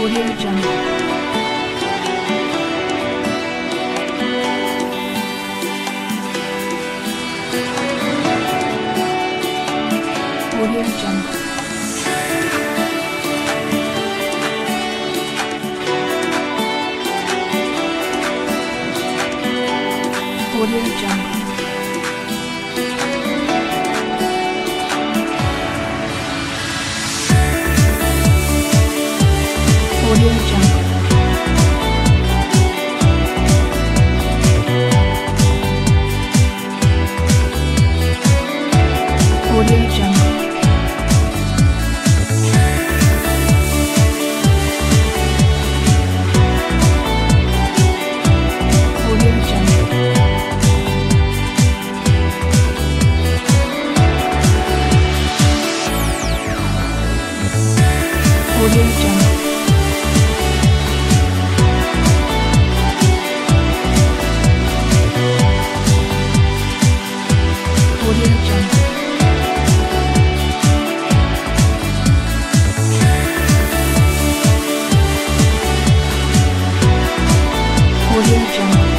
Audio Jungle. Audio Jungle. Audio Jungle. Audio Jungle. Audio Jungle. Audio Jungle. Audio Jungle. Audio Jungle. Audio Jungle.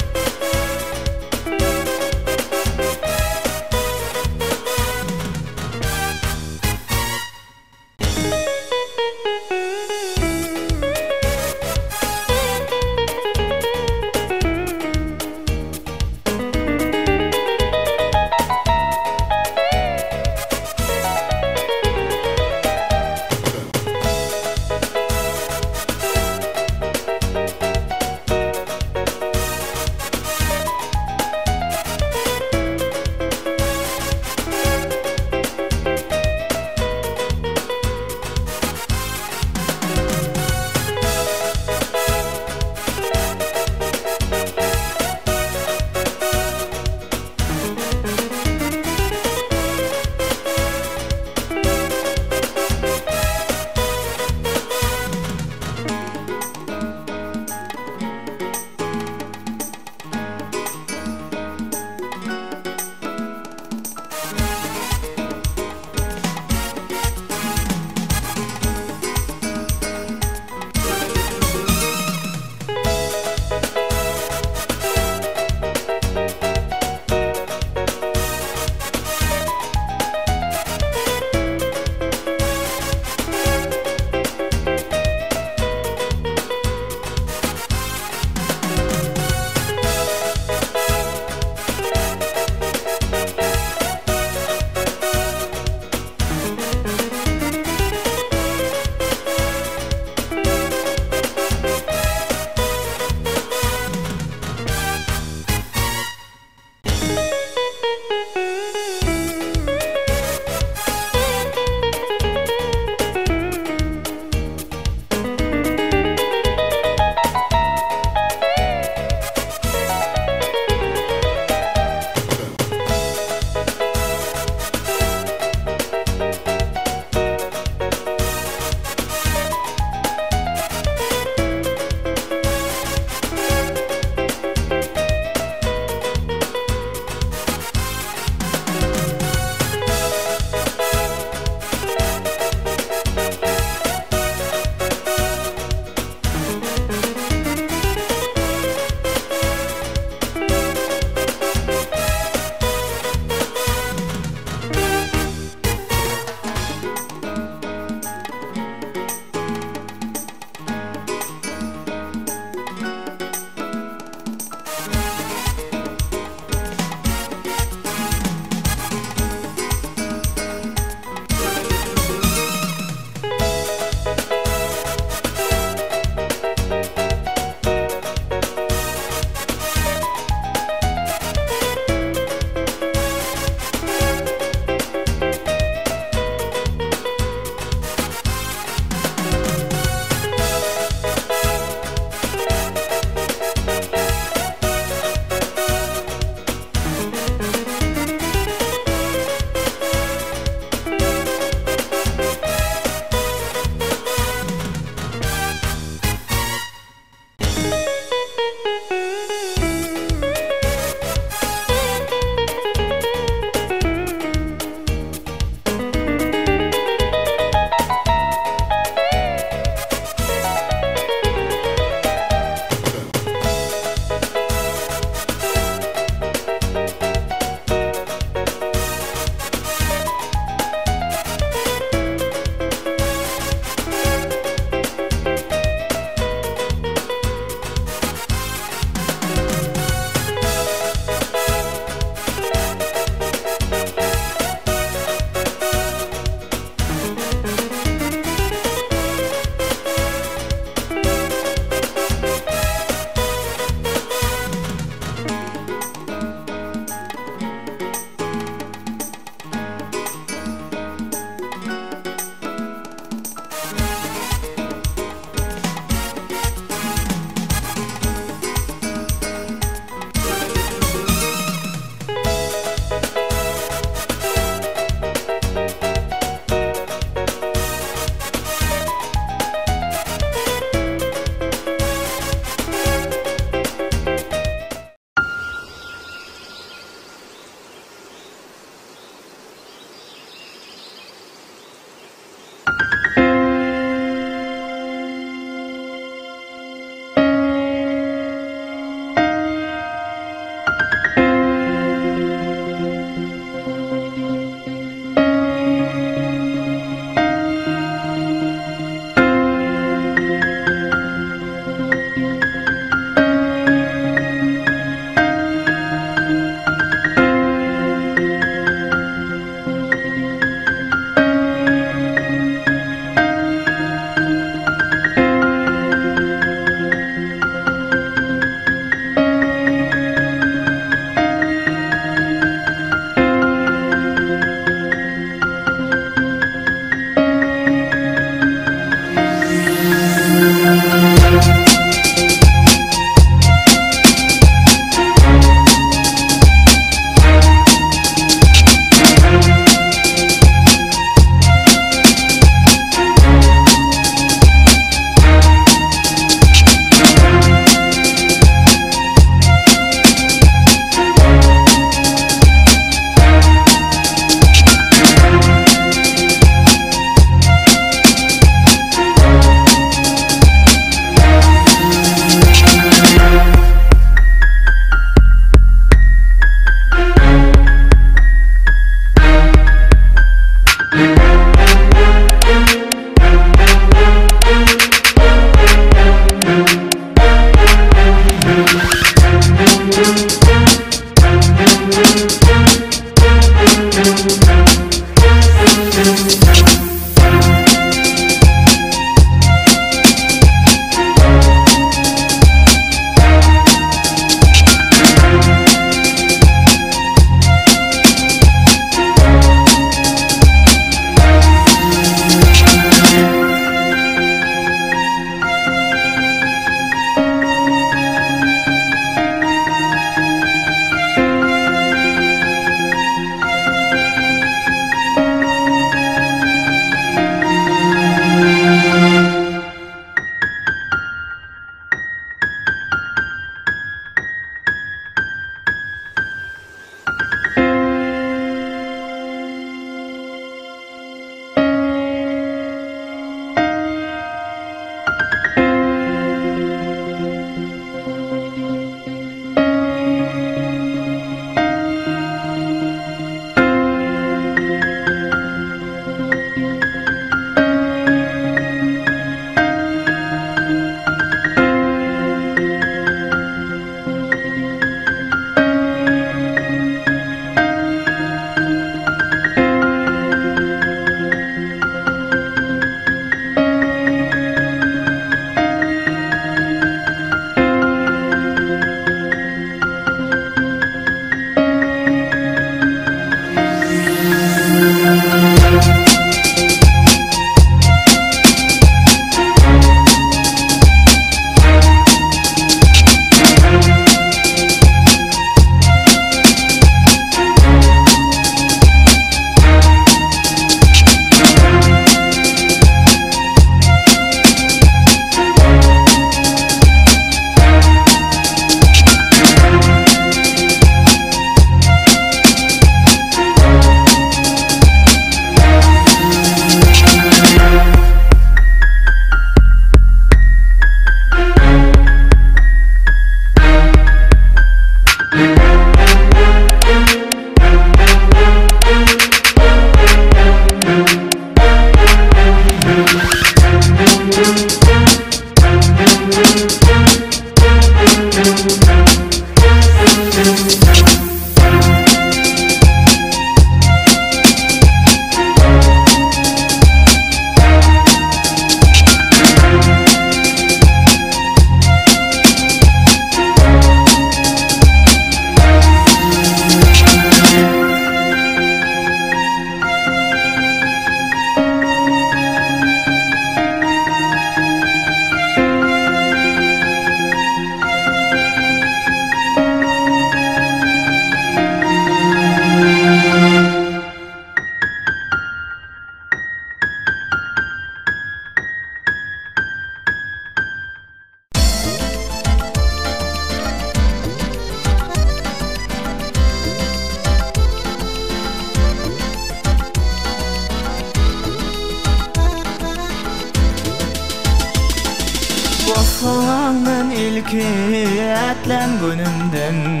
belki etlen gününden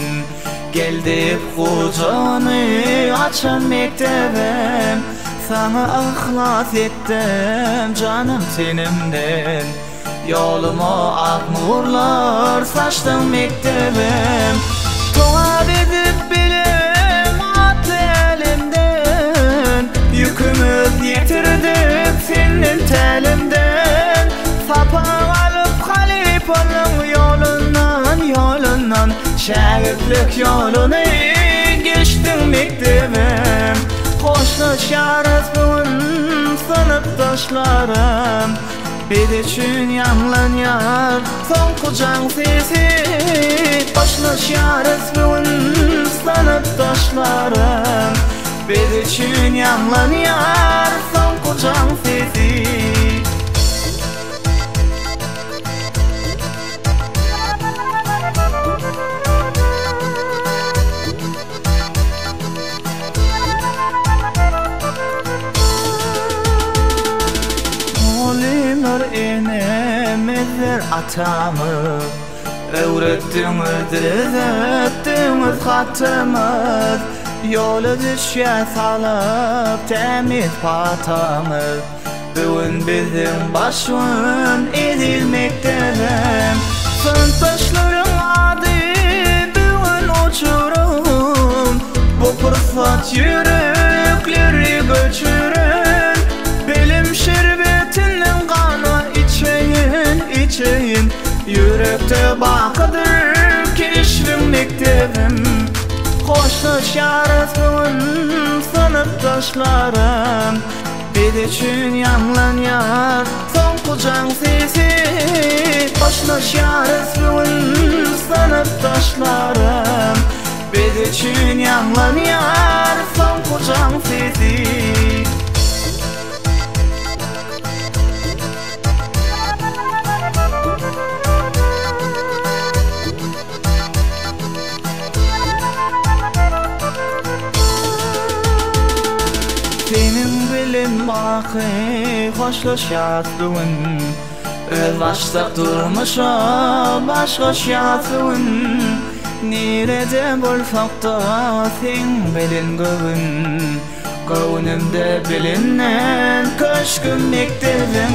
geldi kucağını açan mektebim sana ahlas ettim canım senimden yoluma ak nurlar saçtım mektebim Tuğab edip bilim atlı elimden yükümüz yetirdik senin telimden Sapa alıp halip olun yolundan şagirtlik yolunu geçtim mektebim Hoşlaşarız bugün sınıftaşlarım Bir için yanlanıyor son kucağın sesi Hoşlaşarız bugün sınıftaşlarım Bir için yanlanıyor son kucağın sesi Enemizdir atamız Öğrettiniz, öğrettiniz hatımız Yolu düşe salıp temiz patamız Bugün bizim başın edilmektedir Sınıftaşlarım adı bugün uçurum Bu fırsat yürekleri göçürün Bilim şerbetinin kanı içeyin Yürekte bakıdır keşfim mektebim Hoşlaşarız bugün sınıftaşlarım Bir için yanlanıyor son kucağın sesi Hoşlaşarız bugün sınıftaşlarım Bir için yanlanıyor son kucağın sesi Senin bilim bakı hoşlaşatın Öz başta durmuşa başlaşatın Nerede bulsak da sen bilin göğün Göğünümde bilinen köşküm mektebim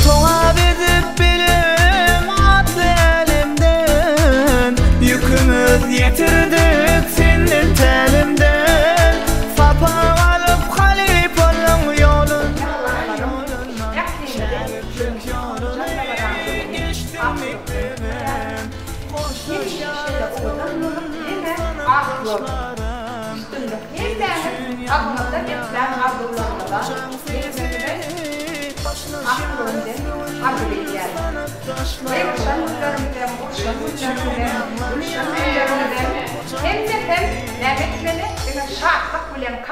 Tuğab edip bilim atlı elimden Yükümüz yetirdik senin telimden Sapa alıp halip olun yolundan Şeriflik yolunu geçtim mektebim Hoşlaşarım sınıftaşlarım Aklımda geçen arzularımdan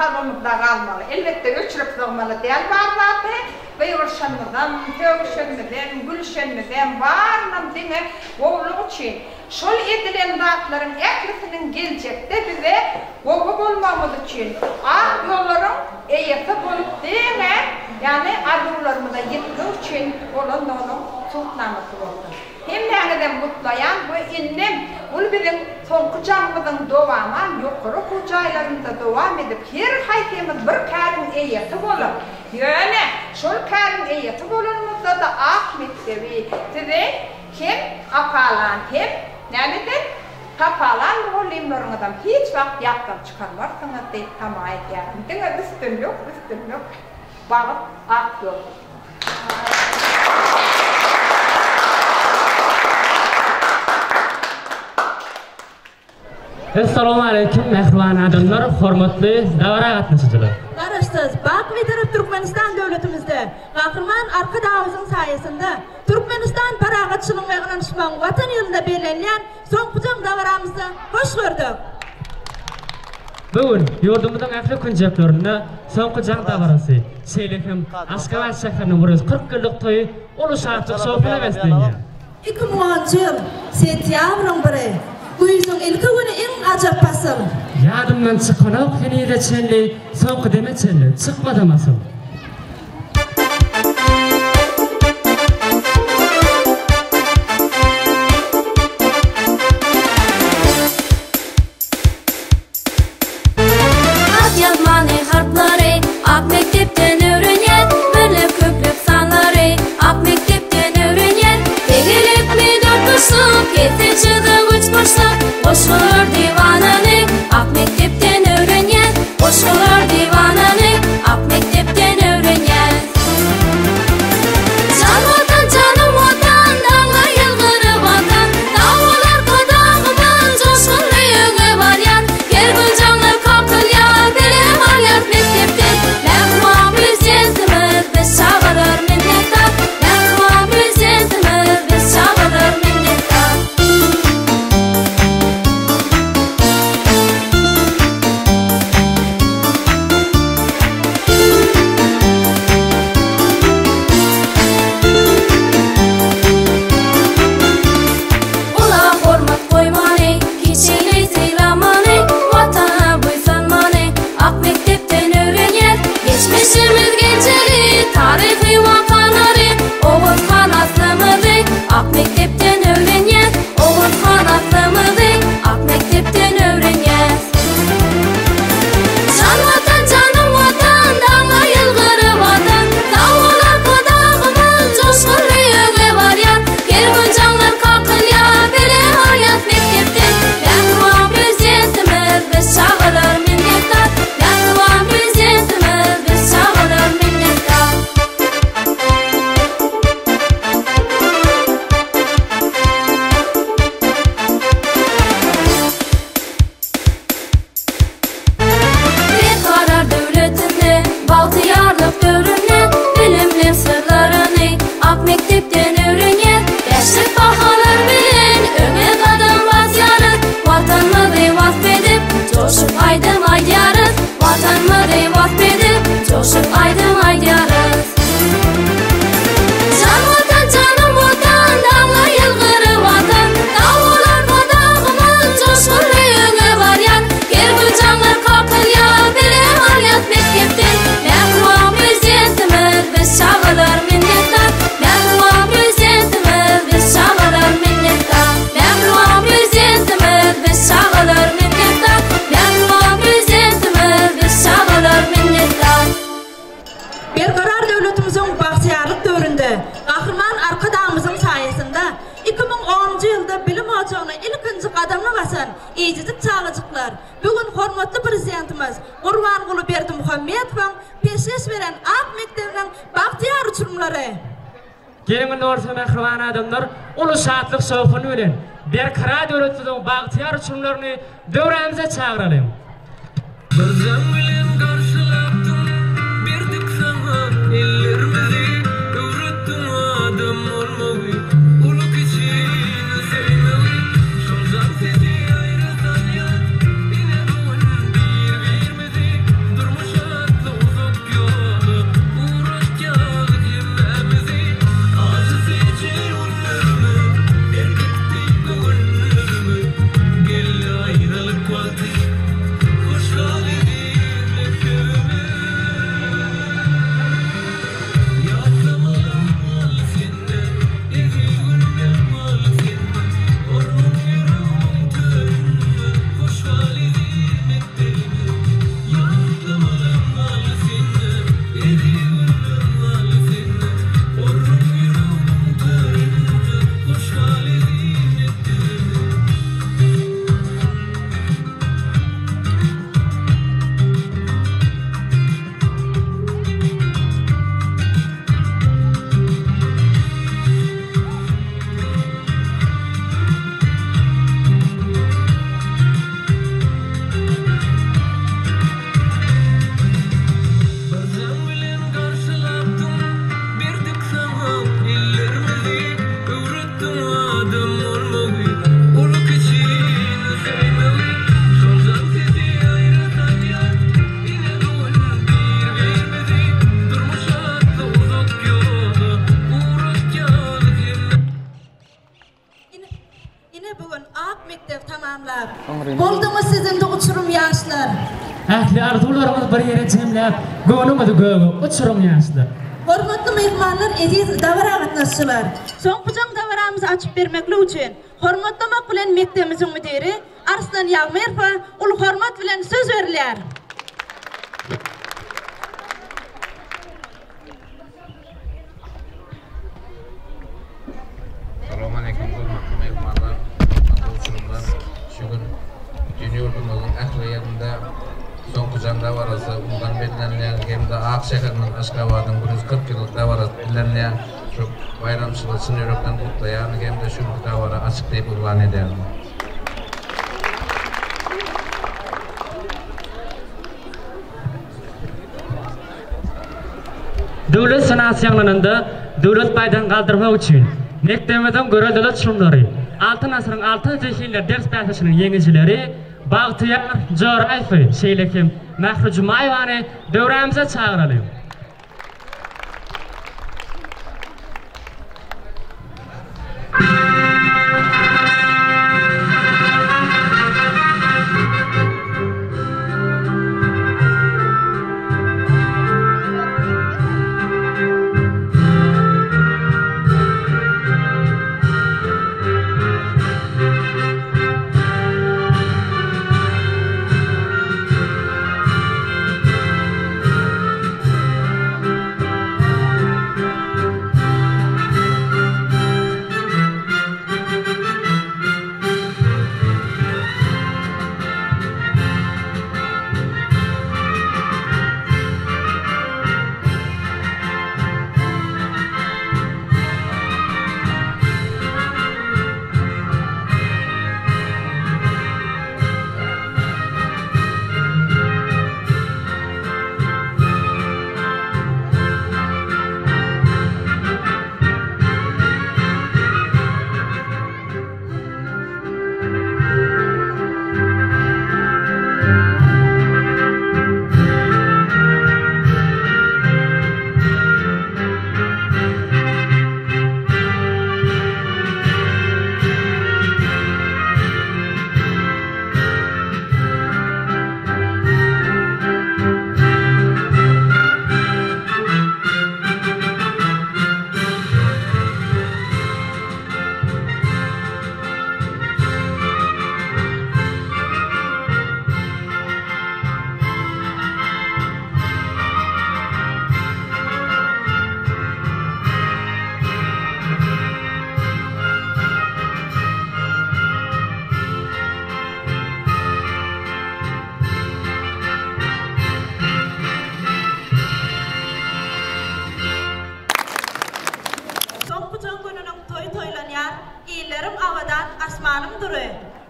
kalmamızda kalmalı. Elbette göçürüp doğmalı değil var zaten. Ve yoruşanımızdan, tövüşenimizden, gülüşenimizden varlam dine oğlu için. Şol edilen dağıtların eklisinin gelecekte bize oğlu olmamız için. Yolların eyeti bulup dine yani arzularımıza yettiği için onun sultanası oldu. Hem nereden mutlayan bu innem, bu bizim son kucağımızın devamı, yukarı kucağlarımızda devam edip her hayatımız bir kârin eyeti olur. Yani şol kârin eyeti olurmuzda da Ahmet Devi size hem apalan hem nereden kapalan bu limlarınızdan hiç vakit yaktan çıkarmarsınız deyip tamayet yani. Dine üstün yok, bağıp ak yok. Assalamu alaykum mehriban adamlar, hormatly davra qatnashchilar. Qarashsiz, Baq Vedirov Turkmeniston davlatimizda qahramon arqa davozing sayesinde Turkmeniston parag'atchilik va yig'inishmon vatan yo'lida belgilangan so'ngquchoq davramizda hoş gördük. Bugun yurdumizning ahli kunjaqlarini so'ngquchoq davrasi Seylekim Askabat shahrining 140 yillik to'yi ulush artıq so'filab eslangan. 2010-yıl sentyabrın 1-i bu yüzün ilki günü en acap basıl. Yadımdan çıqqanoq henide chelli, so'ngqi deme chelli, chiqmadi masal. Tarihi vatanları Oğuz kanatımızı Ak mektepten öğrenyen Oğuz kanatımızı Ak mektepten öğrenyen Can vatan canım vatan Dağla yılgırı vatan Dağlar kodağımız Coşkun büyüğü var ya Her gün canlar kalkın ya Bile hayat mektepten Yakıvan prezidentimiz Biz çağırır minnettar Yakıvan prezidentimiz Biz çağırır minnettar Bir karar devletini Baltıyarlık dövrünü Bilimli sırlarını Ak mektepten öğrenyen Beşlik bahalar bilin Öne kadın vazyarız Vatanımızı vasfedip Coşup aydın aydyarız Vatanımızı vasfedip Coşup aydın aydyarız Can vatan canım vatan Dağla yılgırı vatan Dağlar kodağımız Coşkun büyüğü var ya Her gün canlar kalkın ya Bile hayat mektepten Yakıvan prezidentimiz Biz çağırır minnettar Yakıvan prezidentimiz Biz çağırır minnettar Yakıvan prezidentimiz Biz çağırır minnettar Yakıvan prezidentimiz Biz çağırır minnettar Berqarar döwletimizin bahtiyarlyk döwründe Gahryman arkadağımızın sayesinde 2010-njy ýylda bilim ojagyna ilkinji gadamny basan ejizlik çağıjyklar bugün hormatly prezidentimiz Gurbanguly Berdimuhammedowyň peşeş beren Ak mektebiň bahtiyar uçurumlary. Gelin orta mehriban adamlar ulu şatlyk şowkuny bilen Berqarar döwletimiziň bahtiyar uçurumlaryny döwremize çağıralım. Bazen bilen karşılattım Berdik sana ellerimizi Öğrettin adam olmayı Ulu kişini sevmeyi Şolcan seni ayrıtan yan Yine bugün bir vermedi Durmuş atlı uzak yolu Uğraş kağıt yememizi Aciz için onlarımı Erkektik gönlümü Gel ayrılık vakti Hoş geldin mektebime Yatlamalarım al sende İki günüm al sende Ornum yürüyorum köyüme Hoş geldin mektebime Yatlamalarım al sende İki günüm al sende Ornum yürüyorum köyüme Hoş geldin mektebime Bazen bilen karşılattım Berdik sana ellerimizi Öğrettin adam olmayı Ulu kişini sevmeyi Şolcan seni ayrıtan yan Yine bugün bir vermedi Durmuş atlı uzak yolu Uğraş kağıt Ine bugün Ak mektep tamamlap Boldyňy sizin de uçurum ýaşlar. Ähli arzularymyz bir ýere jemläp gönüňizi göňe uçurum ýaşlar. Hormatly mehmanlar, eziz dawra gatnaşçylar. Soňky dawramyzy açyp bermekle üçin hormatlamak bilen mektebimiziň müdiri Arslan Ýagmerowa ul hormat bilen söz berilýär. Assalamu alaikum hurmatly mehmanlar, atılçılar. Şugün dünyurumuzun ähliýetinde soňky jan dawarasy undan bellenýän hemde Ak şäheriniň Aşgabatyň 140 ýyllyk dawarasy bilenýän şu bayramçylyk çyn ýürekden gutlaýan hemde şu dawara açyk diýip urban ederim. Döwlet sanat ýaňlananda döwlet paýdan galdyrmak üçin mektebimizden göreldiler şunlary. Altın asrın altın zehirler ders bahsinin yenincileri Baghtiyar Joraýew şeýlekim Mahruj Jumaýewany döwremize çağıralım.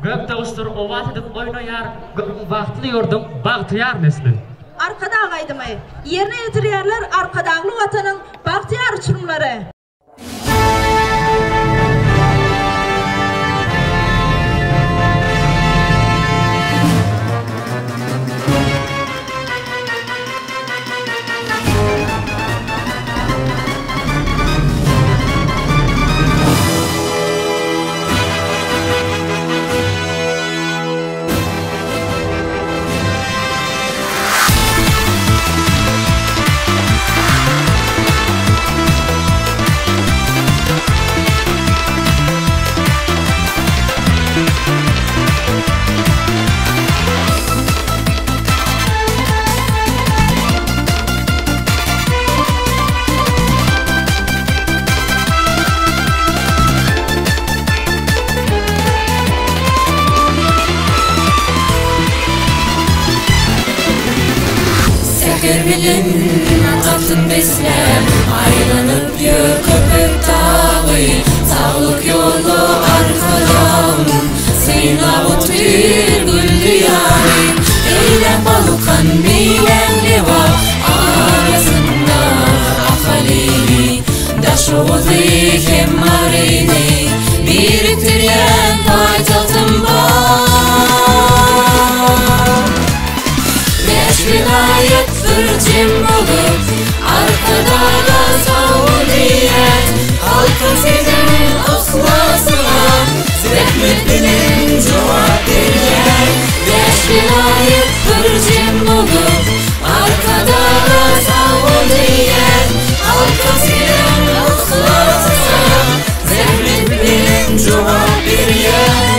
Gökte ustur ovat edip oynayar, vaktli yordum, Bagtiyar nesli. Arkada ağaydımay, yerine yetiriyerler arkadağlı vatanın Bagtiyar uçurumları. Altın besler ayrılıp köpük dağı Sağlık yolu arkadan Seynavut bir gül diyarı Eyle balukan bilenli var Arasında akali Daşoğuzı kemarini Biriktiren paytaltın var Beş vilayet fırcım olup Arkada Saudiyet Halkın sizin ıslasına Zehmetlinin cevap veriyor Beş vilayet fırcım olup Arkada Saudiyet Halkın sizin ıslasına Zehmetlinin cevap veriyor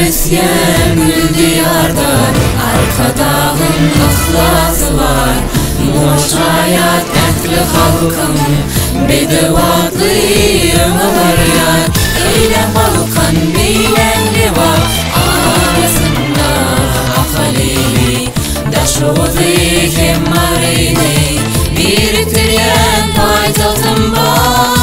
Mesyen gül diyarda Arkadağın ahlası var Muş hayat ehli halkın Bedevatlı yığılar yar Eyle balukan bilenli var Arasında akali Daşoğuzı kemarini Biriktiren paytaltın var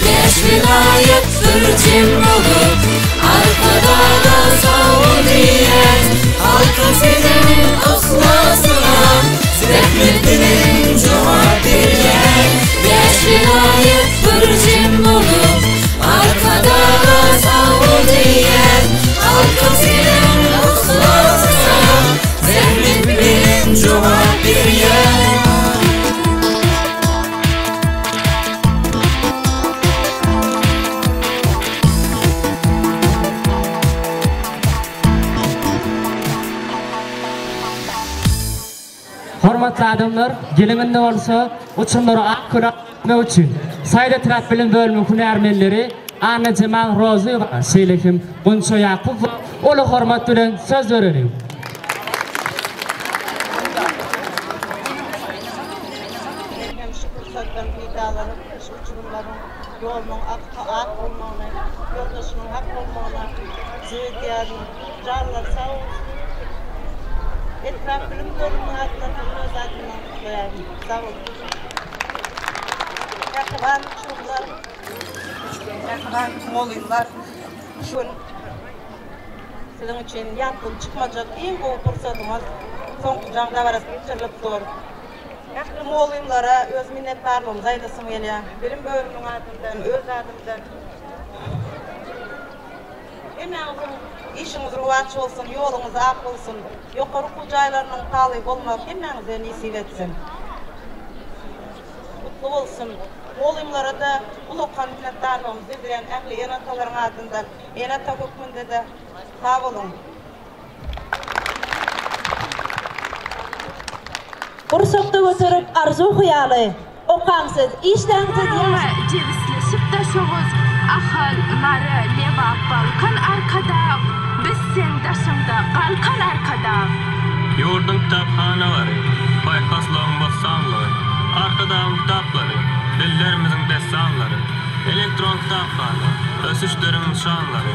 Beş vilayet fırcım olup Arkada Saudiyet Halkın sizin ıslasına Zehmetlinin cevap veriyor Beş vilayet fırcım olup Arkada Saudiyet Halkın sizin ıslasına Zehmetlinin cevap veriyor Hormatly adamlar, geliminde olsa uçunları akkura etme üçün Sayda Tirap Bilim Bölümü hünärmenleri Anna Cemal Rozi ve Seylekim Bunço Yakup ve Olu hormat bilen söz verelim. Yolunun ak olmağına, yoldaşının hak olmağına, züğüdiyarın, canlar sağ olsun. Etraf Bilim Bölümü adına öz adına koyarım. Sağ olun. Yakılan çocuklar, yakılan moluylar, şun sizin için yapın çıkmayacak en büyük fırsatımız son kucağımda var geçirip doğru. Yakılı moluyumlara öz minnettarlığımızı aytasım geliyor. Bilim Bölümünün adından, öz adımdan. Emeğinizin işiniz ruvaç olsun, yolunuz ak olsun, yukarı kucaylarının talip olmak emeğinize nisip etsin. Mutlu olsun, olayımlara da ulaqan minnetdarlığımızı bildiren ähli enataların adından enata hökmünde de sağ olun. Kursakta götürüp arzu huyalı, okamsız, işlerinizi diye. Cevizleşip de şoğuz, ahal, narı, leva, balkan arkada, biz sen daşında, balkan arkada. Yurdun kitapxanaları, bayqaslığın bassanları, arkadan kitapları, dillerimizin destanları, elektron kitapxana, ösüşlerimin şanları,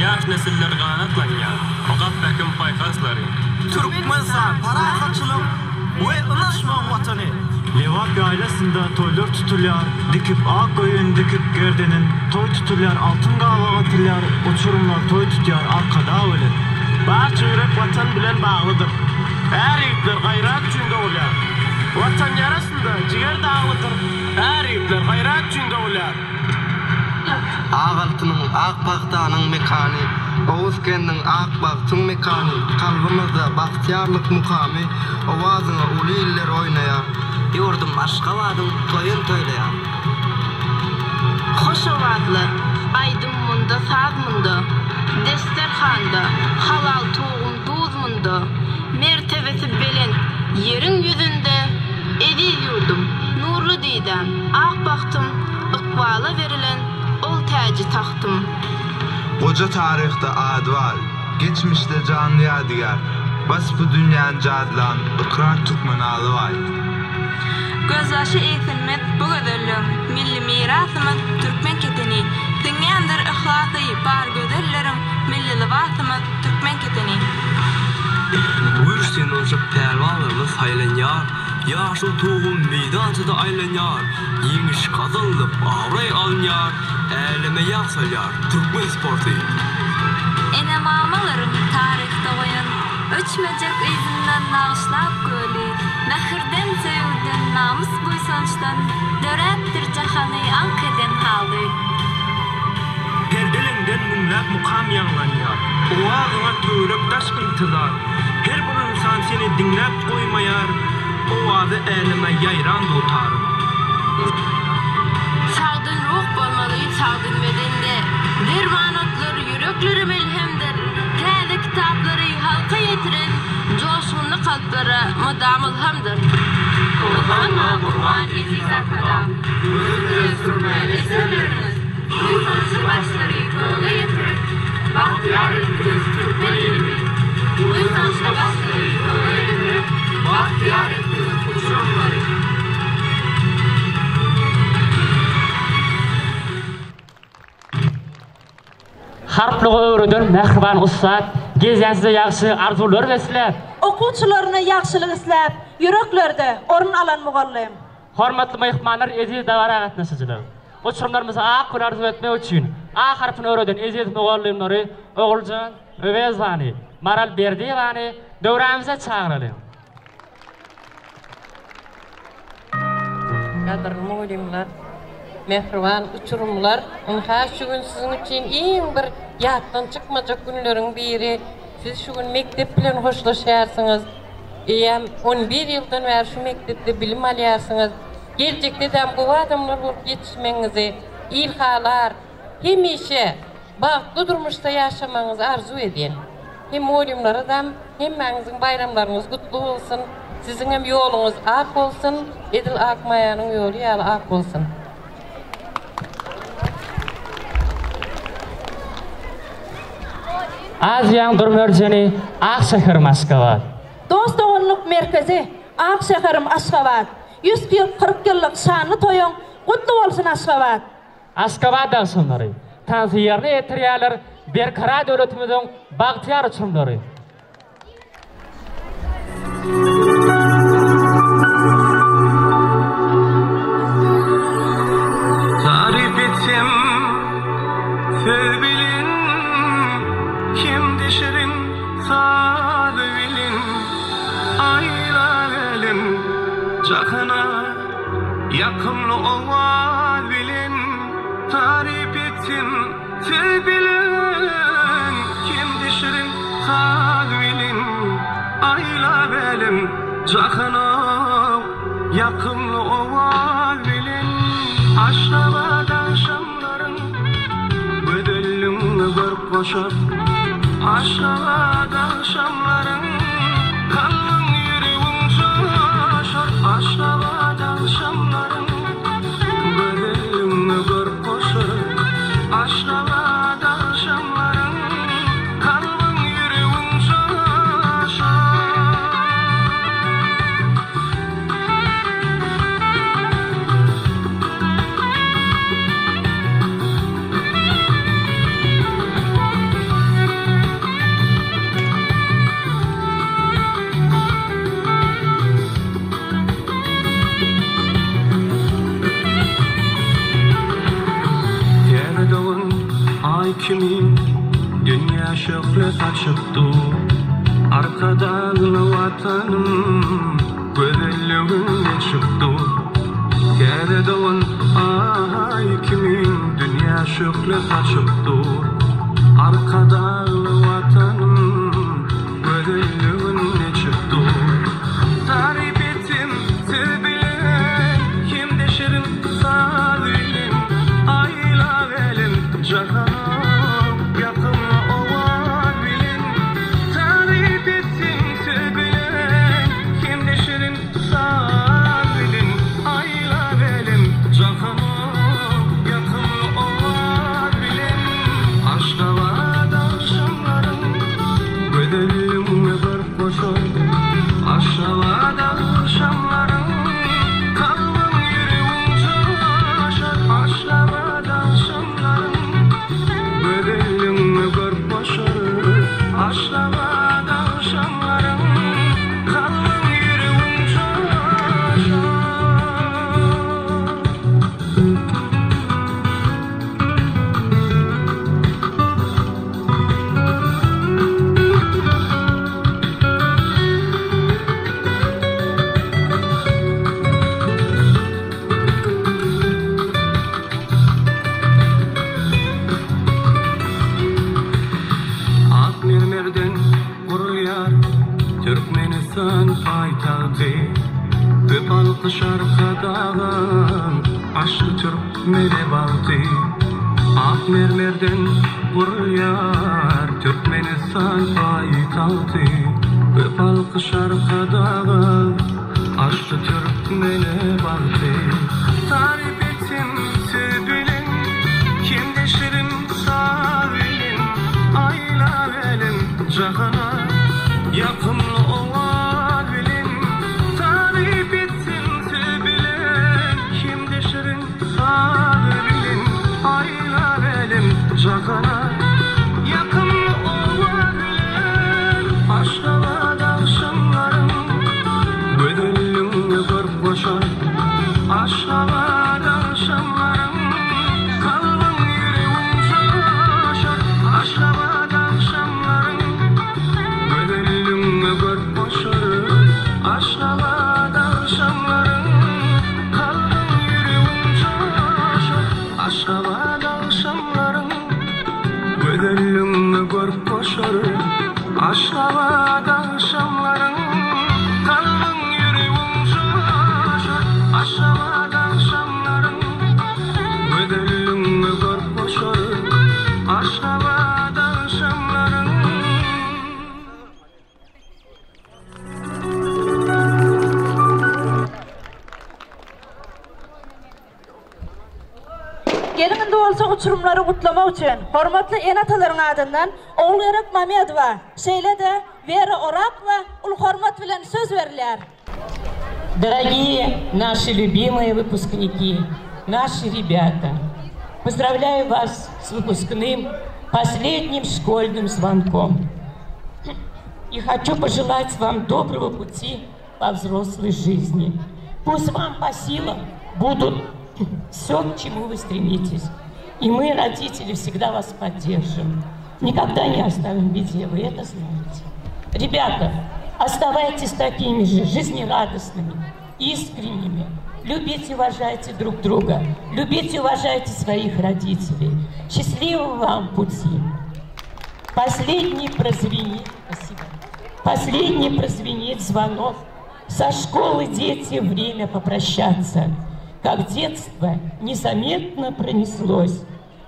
yaş nesiller qanatlanyan, oqap bəkim bayqasları, Türkmenistan paraqaçılıq ve ınaşma vatanı. Levak ailesinde toylar tutulýar, dikip ak koyun dikip gerdenin, toy tutulýar, altın qava atılýar, uçurumlar toy tutýar, arkada öyle. Barça yürek vatan bilen bağlıdır. Her yiğitler gayrat üçünde olýar. Vatan yarasında ciger dağlıdır. Her yiğitler gayrat üçünde olýar. Ağaltının ak baktanın mekani, Oğuz kendin ak baktın mekani, kalbimizde bahtiyarlık mukami, ovazına ulu iller oynayar. Yurdum Aşgabat'ın toyun toylayan. Hoş ovazlar, aydın munda, saz munda, desterhanda, halal toğun duz munda, mertebesi belen yerin yüzünde, ediz yurdum, nurlu didem, ak baktım, ıkbala verilen, ol tacı taktım. Koca tarihte adval, geçmişte canlı yadigar, bas bu dünyanın cadlan, ikrar Türkmenalı vay. Gözyaşı eğitilmet bu göderlerim, milli mirasımız Türkmen keteni, dünyandır ıhlatı bar göderlerim, milli libasımız Türkmen keteni. Buyur sen olacak pervalarımız haylanyar, yaşıl toğum meydancıda aylanyar, yeniş kazanılıp avray alanyar, elime yaksalyar, Türkmen sportu. Ene mamalarım tarihte koyun, öçmecek izinden nağışlap gölü, nahirden sevden namus buysançtan, dörettir cahanı ankeden halı. Perdelenden mümlek mukam yanlanyar, ovağına töürek taşkın tızar, her bir insan seni dinlep koymayar, ovazı elime yayran tutarım. Sağdın ruh bolmalı, sağdın bedende, dermanatları, yürekleri melhemdir, täze kitapları halka yetiren, coşkunlu kalplara mudam ilhamdır. Kurbanma kurban etizat adam, özünüz sürmeyen eserleriniz, uysansı başları köle yetirip, bahtiyar ettiniz Türkmen ilimi, uysansı başları köle yetirip, bahtiyar ettiniz uçurumları. Harplığı öğreden mehriban ustad, gezensize yaxşı arzular beslep. Okuwçylaryna yaxşylyk isläp, yüreklerde orun alan mugallim. Hormatly mehmanlar, eziz dawara gatnaşyjylar. Uçurumlarymyzy ak bir arzu etmek üçin A harfini öğreden eziz mugallimlary Oguljan Övezani, Maral Berdiyevani döwremize çağıralım. Kadırlı mugallimler, mehriban uçurumlar, ınha şu gün sizin için iň bir yatdan çıkmajak günleriň biri. Siz şu gün mektep bilen hoşlaşarsınız. 11 ýyldan beri şu mektepde bilim alýarsınız. Gelecekde de bu adamlar bolup yetişmeňizi, ilhalar, hemişe bagtly durmuşda ýaşamaňyzy arzu edin. Hem mugallimler adam, hem meňiziň bayramlaryňyz gutly bolsun. Sizin hem ýoluňyz ak bolsun, Edil Akmaýanyň ýoly ýaly ak bolsun. Aziyan Durmörjeni Akşehir Aşgabat. Dost oğunluk merkezi Akşehirim Aşgabat. 140 yıllık şanlı toyun kutlu olsun Aşgabat. Aşgabat dağşınları, tansiyerini etirýärler berkara döwletimiziň bagtyar uçurumlary. Tarif etsem sevbilin, kim dişirin sadıbilin, aylar elin cakına yakımlı oval bilin. Tarif etsem sevbilin, kim dişirin sadıbilin, aylar elin cakına yakımlı oval bilin. Aşravadan şamların Bedellimni görüp koşar Aşravadan şamların Kalbin yüreğin şaşar Aşravadan şamların Bedellimni görüp koşar Aşravadan şamların Kalbin yüreğin şaşar Ay kimin dünya şöyle saçıptı Arkadan vatanım Gözelliğine çıktı Keredon ay kimin dünya şöyle saçıptı Arkadan vatanım Gözelliğine çıktı Tarif ettim sevgilim Kim deşirim sabilim Ayla velim cahan Aşravadan şamların Kalbin yüreğin şaşar Aşravadan şamların Bedellimni görüp koşar Aşravadan şamların Kalbin yüreğin şaşar Türkmenistan paytahtı Tıpalıklı şarkıdağın Aşkı Türkmeni baltı Ak mermerden kuruyar Türkmenistan paytahtı Tıpalıklı şarkıdağın Aşkı Türkmeni baltı Tarif ettim sevgilim Kim deşirim sabilim Ayla velim cahana Yakınlı olabilin Tarif etsin sevgilim Kim deşirin sabilim Ayla velim cakana Yakınlı olabilin Aşravadan şamların Bedellimni görüp koşar Aşravadan şamların Kalbin yüreğin şaşar Aşravadan şamların Bedellimni görüp koşar Aşravadan şamların Kalbin yüreğin şaşar Aşravadan şamların Bedellimni görüp koşar Aşravadan şamların Kalbin yüreğin şaşar Aşravadan şamların Bedellimni görüp koşar Aşravadan şamların Gelin de olsa uçurumları kutlamak için hormatlı enataların adından Oğul Erak Mamedova, Şeyle de Vera Orak ve ul hormat bilen söz verirler. Дорогие наши любимые выпускники, наши ребята, поздравляю вас с выпускным, последним школьным звонком. И хочу пожелать вам доброго пути по взрослой жизни. Пусть вам по силам будут все, к чему вы стремитесь. И мы, родители, всегда вас поддержим. Никогда не оставим в беде, вы это знаете. Ребята, оставайтесь такими же жизнерадостными, искренними. Любите и уважайте друг друга. Любите и уважайте своих родителей. Счастливого вам пути. Последний прозвенит, спасибо. Последний прозвенит звонок. Со школы, дети, время попрощаться. как детство незаметно пронеслось.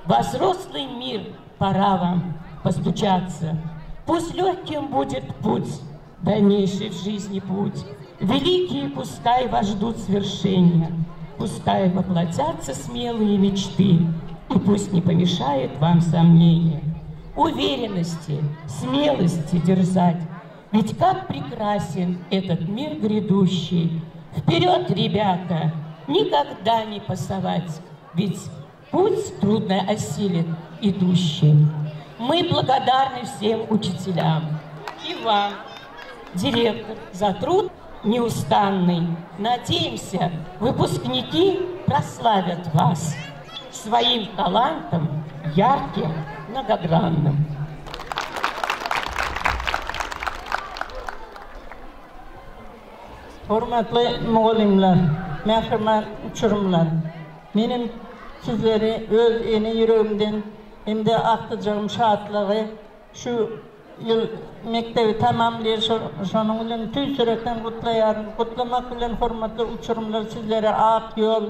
Во взрослый мир пора вам постучаться. Пусть легким будет путь, дальнейший в жизни путь. Великие пускай вас ждут свершения, пускай воплотятся смелые мечты, и пусть не помешает вам сомнение. Уверенности, смелости дерзать, ведь как прекрасен этот мир грядущий. Вперед, ребята, никогда не пасовать, ведь путь трудно осилит идущий. Мы благодарны всем учителям и вам, директор, за труд неустанный. Надеемся, выпускники прославят вас своим талантом ярким, многогранным. Hormatly muğalimler, mehriman uçurumlar. Menim sizleri öz eni yüreğimden hem de aktıcağım şahatlığı şu yıl mektebi tamamlayır, şonun bilen tüy sürekten kutlayarım. Kutlamak bilen hormatly uçurumlar sizlere ak yol,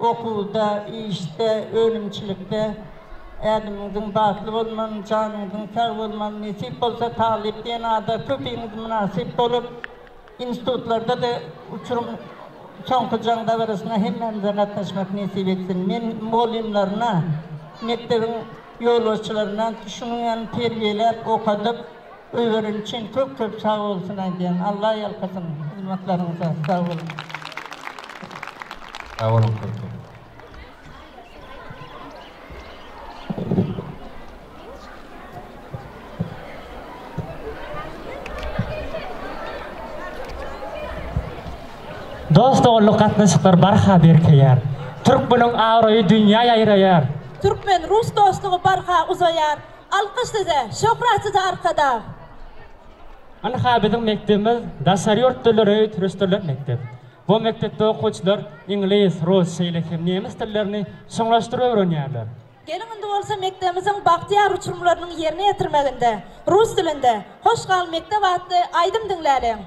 okuda, işte, ölümçülükte adamınızın batlı olman, canınızın sağ olman, nasip olsa talip diyen ada köpeğiniz münasip olup institutlarda da uçurum Çonkıcan davarasına hemmemize katlaşmak nasip etsin. Men muğalimlerine, mektebin yolcularına düşünün terbiyeler okadıp öğrenin için çok çok sağ olsun diyen. Allah yalkasın hizmetlerinize sağ olun. Sağ olun. Dost oğullu katnaşıklar barha berkeyar. Türk bunun ağrıyı dünya yayrayar. Türkmen Rus dostluğu barha uzayar. Alkış size, şöhret size arkada. Anha bizim mektebimiz Dasariyort Tülleri Türüstürler mektep. Bu mektepte okuçlar İngiliz, Rus, Şeylekim, Nemis tillerini soňlaşdyryp öğrenýärler. Gelin indi bolsa mektebimizin bahtiyar uçurumlarynyň yerine ýetirmeginde, Rus dilinde, hoş kal mektep atly aýdym diňläleň.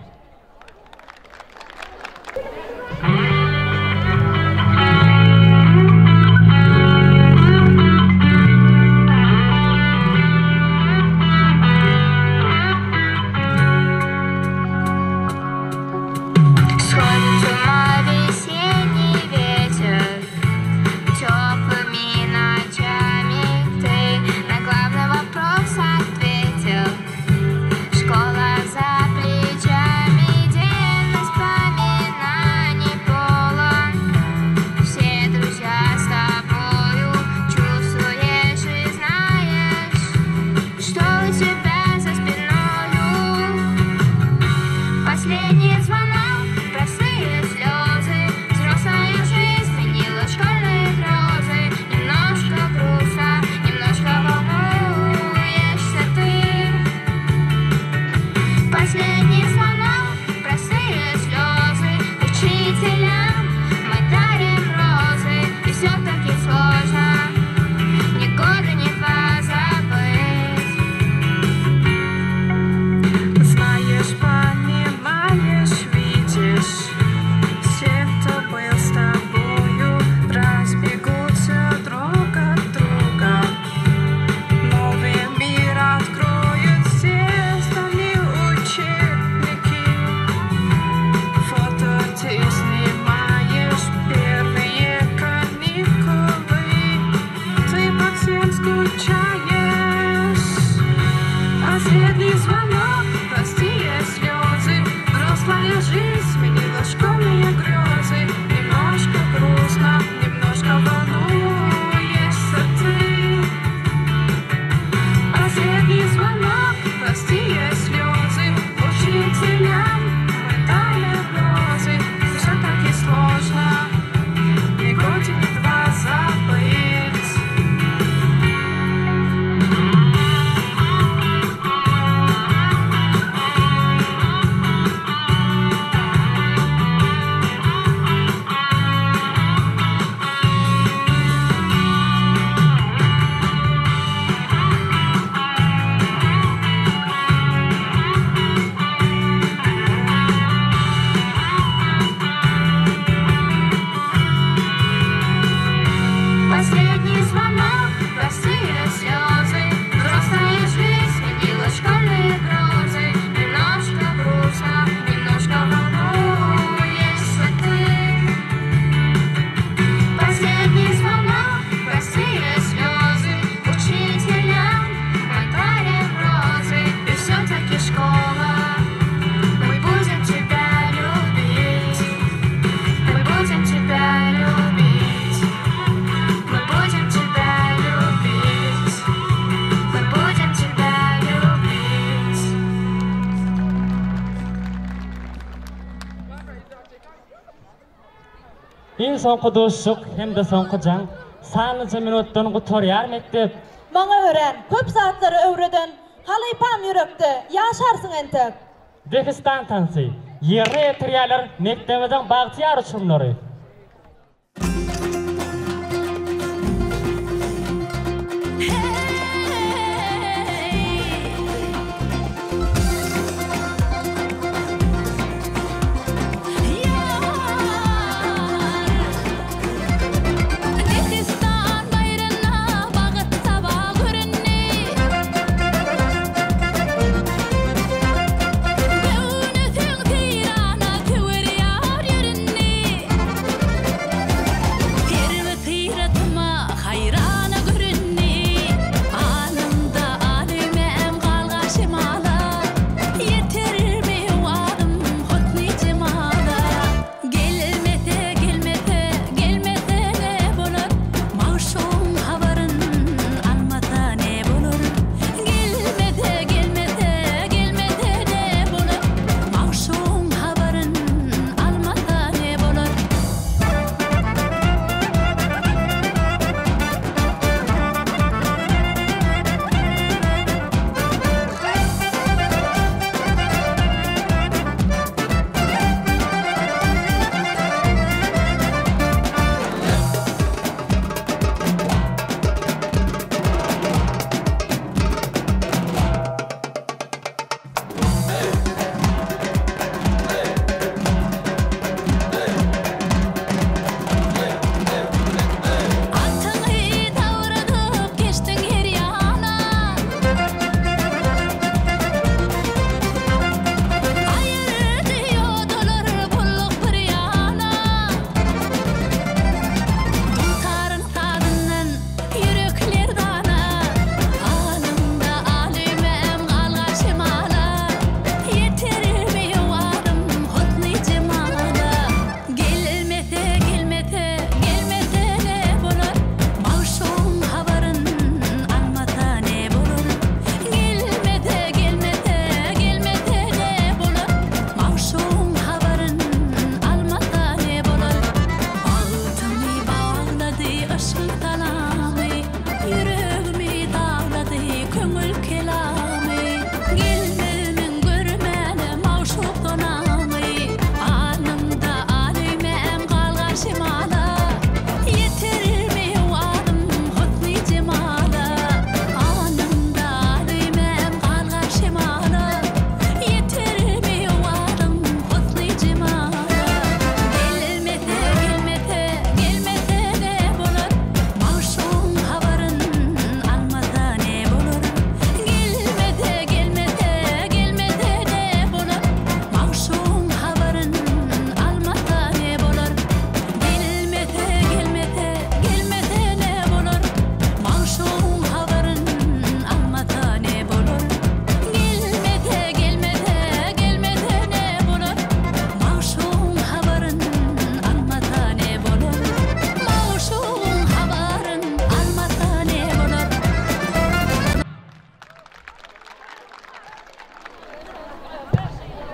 soňky dostuk hem de soňky jaň sanyjy minutdan gutarýar mektep. Maňa ören, köp saatlary öwreden, halypam ýürekde, ýaşarsyň entek. Degystan tansy, ýerre ýetirýärler mektebden bagtyar uçurumlary.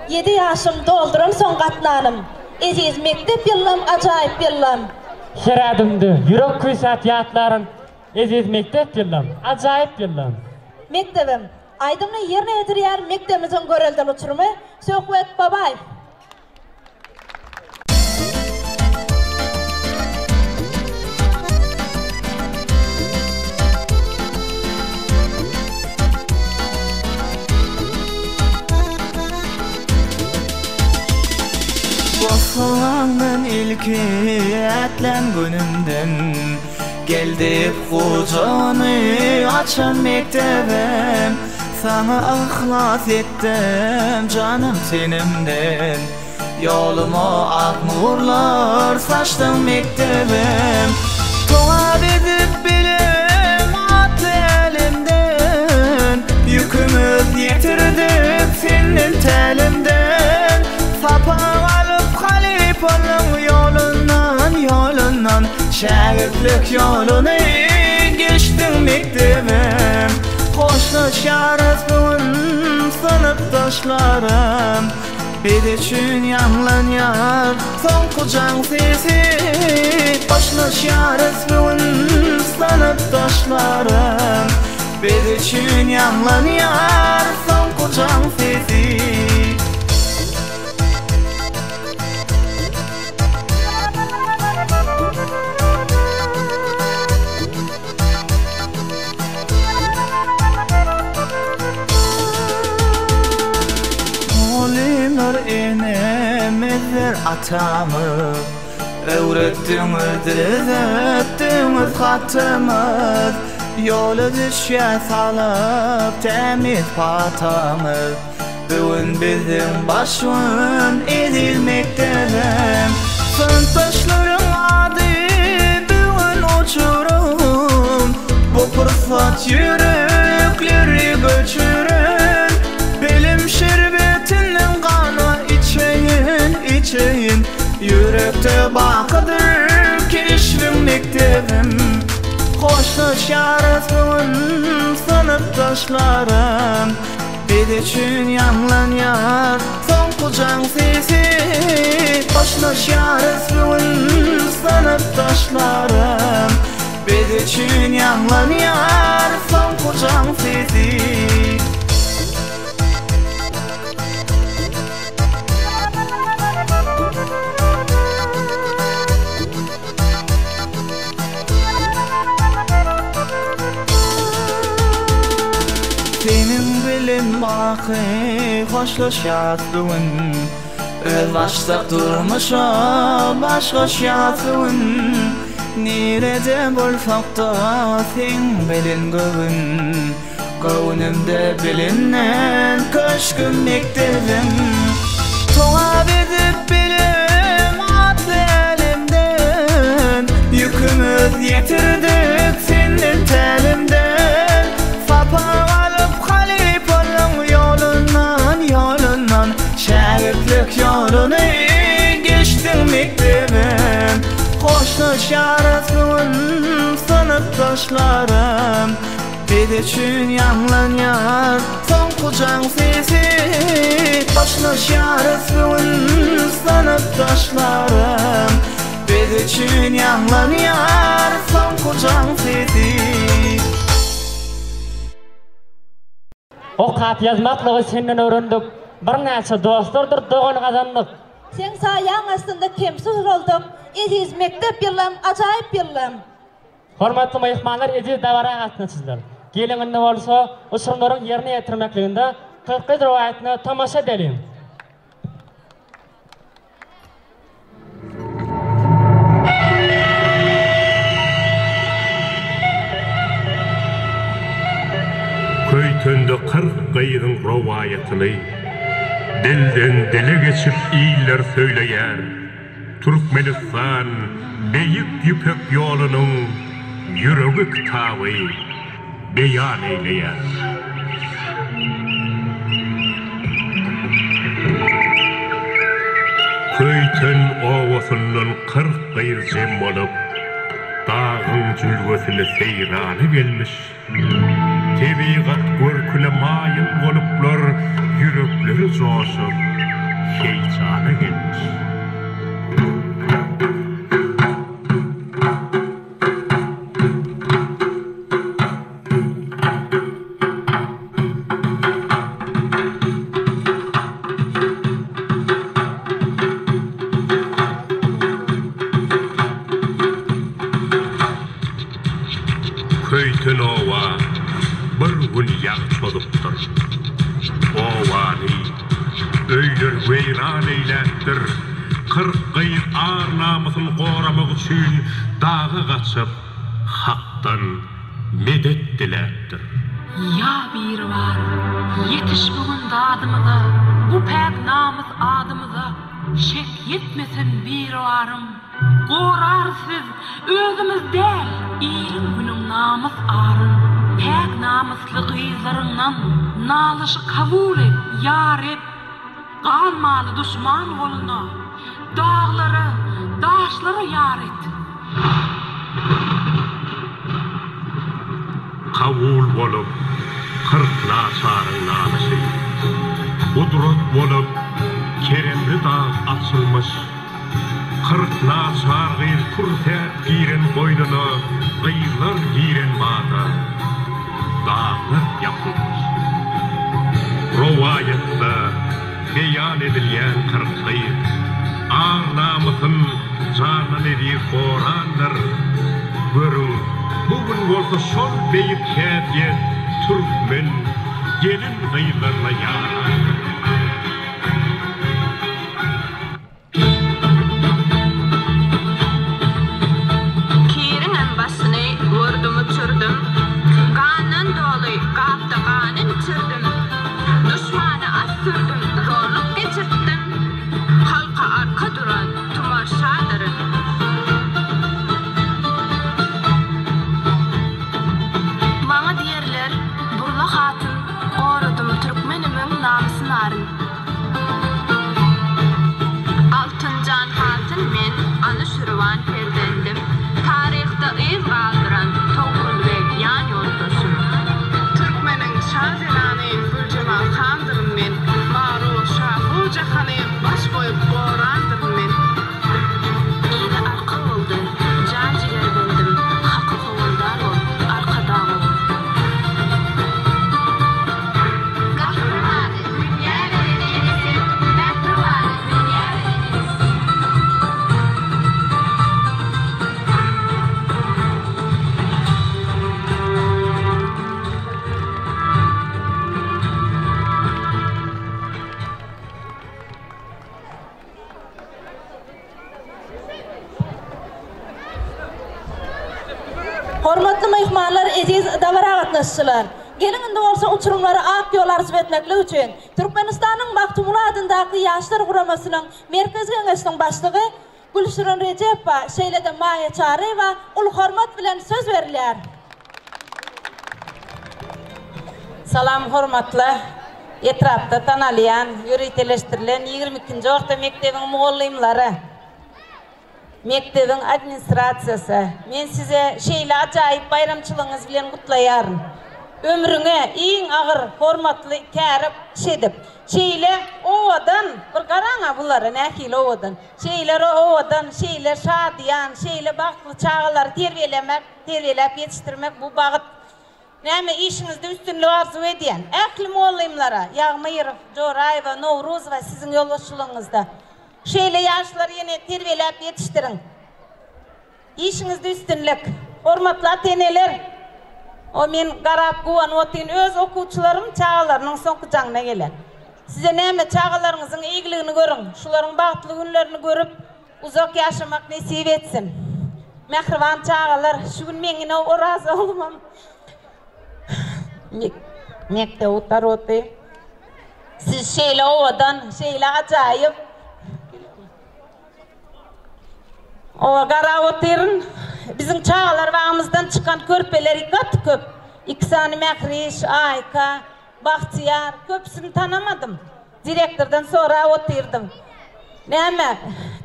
Yedi yaşım doldurum son katlanım. Eziz mektep yıllam, acayip yıllam. Şeradımdı, yürek küysat yatların. Eziz mektep yıllam, acayip yıllam. Mektebim, aydımını yerine yedirýär mektebimizin görelden uçurumu Söhbet Babayev. Vafa'nın ilki etlen gününden geldik kucağını açan mektebim. Sana ihlas ettim canım senimden, yoluma ak nurlar saçtım mektebim. Tuğab edip bilim attı elimden, yükümüz yetirdik senin telimden. Sapa alıp halip onun yolundan şagirtlik yolunu geçtim mektebim. Hoşlaşarız bugün sınıftaşlarım, Bir için yanlanıyor son kucağın sesi Başlaşıyor esbun sanıp taşlarım Bir için yanlanıyor son kucağın sesi Olimler enemizler atamız Öğrettiğimiz, öğrettiğimiz hatımız Yolu düşe salıp temiz patamız Bugün bizim başın edilmektedir Sıntaşların adı bugün uçurum Bu fırsat yürekleri göçürün Bilim şerbetinin kanı içeyin Yürekte bakıdır keşfim mektebim Hoşlaşarız bugün sınıftaşlarım Bir için yanlanıyor son kucağın sesi Hoşlaşarız bugün sınıftaşlarım Bir için yanlanıyor son kucağın sesi Senin bilim bakı hoşlaşatın Öz başta durmuşa başlaşatın Nerede bulsak da sen bilin göğün Göğünümde bilinen köşküm mektebim Tuhaf edip bilim adlı elimden Yükümüz yetirdik senin telimden Sapar Şagirtlik yolunu geçtim mektebim Hoşlaşarız bugün sınıftaşlarım Bir için yanlanıyor son kucağın sesi Hoşlaşarız bugün sınıftaşlarım Bir için yanlanıyor son kucağın sesi O kat yazmaklığı senden öğrendik Bir neçe dostlardır doğan kazandık. Sen sayağın aslında kemsiz oldum. Ediz mektep yılım, acayip yılım. Hormatlı mehmanlar ediz davara katılsızlar. Gelin ne olsa usulların yerine getirmekliğinde 40 rivayetini tamaşa edelim. Köytünde 40 gayrın rivayetini Dilden dile geçip iyiler söyleyer Türkmenistan Beyik Yüpek yolunun Yüreği kitabı beyan eyleyer Köytün ovasından 40 gayr cem olup Dağın cülvesine seyranı gelmiş Tebigat görküle mayın oluplar Yürekleri coşup heyecana gelmiş Köytün ova bir gün yak çoluptur Ovani öyler veyran eylettir 40 gayr ağır namusunu korumak için dağı kaçıp haktan medet dilettir Ya bir var yetiş bugün dadımıza bu pek namus adımıza şek yetmesin bir varım korar siz özümüz değil ilim günüm namus arın pek namuslu kıyızlarından nalışı kabul et yar et kalmalı düşman koluna dağları daşları yar et kabul olup 40 naçarın nalışı kudret olup da açılmış. Kırkla sargıyır kurtet giren boynuna, gıylar giren bağda. Dağlar yapılmış. Rovayette beyan edilen kırklayır. Ağlamıkın canan edir koranlar. Görün, bugün olsa son beyip kâdiyet Türkmen gelin gıylarla yarar. Kirinin başını vurdum uçurdum. Kanın dolu kapta kanın içirdim. Düşmanı astırdım, zorluk geçirttim. Halka arka duran tumar şadırın. Bana diyerler, burla hatun, korudum Türkmenimin namusunu arın. Altın can hatun men, anı şurvan perdendim. Tarihte iz kaldıran Toğrul ve yan yoldaşım. Türkmenin şazenani Gülcemal Kandırım men, Marul Şahu Cahanı baş koyup borandırım men. İyi arka oldu, caciler bendim, hakkı kovuldan ol, arkada ol. Kahramanı dünya vereniniz, Mehrumanı dünya vereniniz. Hormatly mehmanlar, eziz davara gatnaşçylar. Gelin olsa uçurumları ak yol arz etmekle üçün Türkmenistan'ın Maktumulu adındaki Yaşlar Kuraması'nın Merkez Kengeşi'nin başlığı Gülşirin Recepova, Şeylede Maya Çareva ul hormat bilen söz verirler. Salam hormatly etrafta tanalayan, yürüteleştirilen 22. orta mektebin muallimlari, mektebin administrasiyasi. Men size şeýle ajaýyp bayramçylığınız bilen gutlaýaryn. Ömrüňe iň agyr hormatly kärip şedip. Şeýle owadan bir garaňa bulara nähili owadan. Şeýler owadan, şeýler şadyan, şeýle bagtly çağlar terbiýelep ýetişdirmek bu bagyt. Näme işiňizde üstünlük arzu edýän ähli muallimlara, Ýagmyrow, Joraýewa, Nowruzowa siziň ýoldaşçylygyňyzda şeýle ýaşlar ýene terbiýelep ýetişdirin. İşiňizde üstünlük. Hormatly ateneler, o men garap guwan otyn öz okuwçylarym çağalarynyň soňky jaňyna gelen. Size näme çağalaryňyzyň iýgiligini görüň, şularyň bagtly günlerini görüp uzak ýaşamak nesip etsin. Mehriban çağalar, şu gün meňine razı bolmam. Mekde utar oty. Siz şeýle owadan, şeýle ajaýyp o gara otyryň. Bizim çağalar wagtymyzdan çykan körpeleri gat köp. İksani Mehriş, Ayka, Bahtiýar, köpsini tanamadım. Direktordan sonra otyrdım. Näme?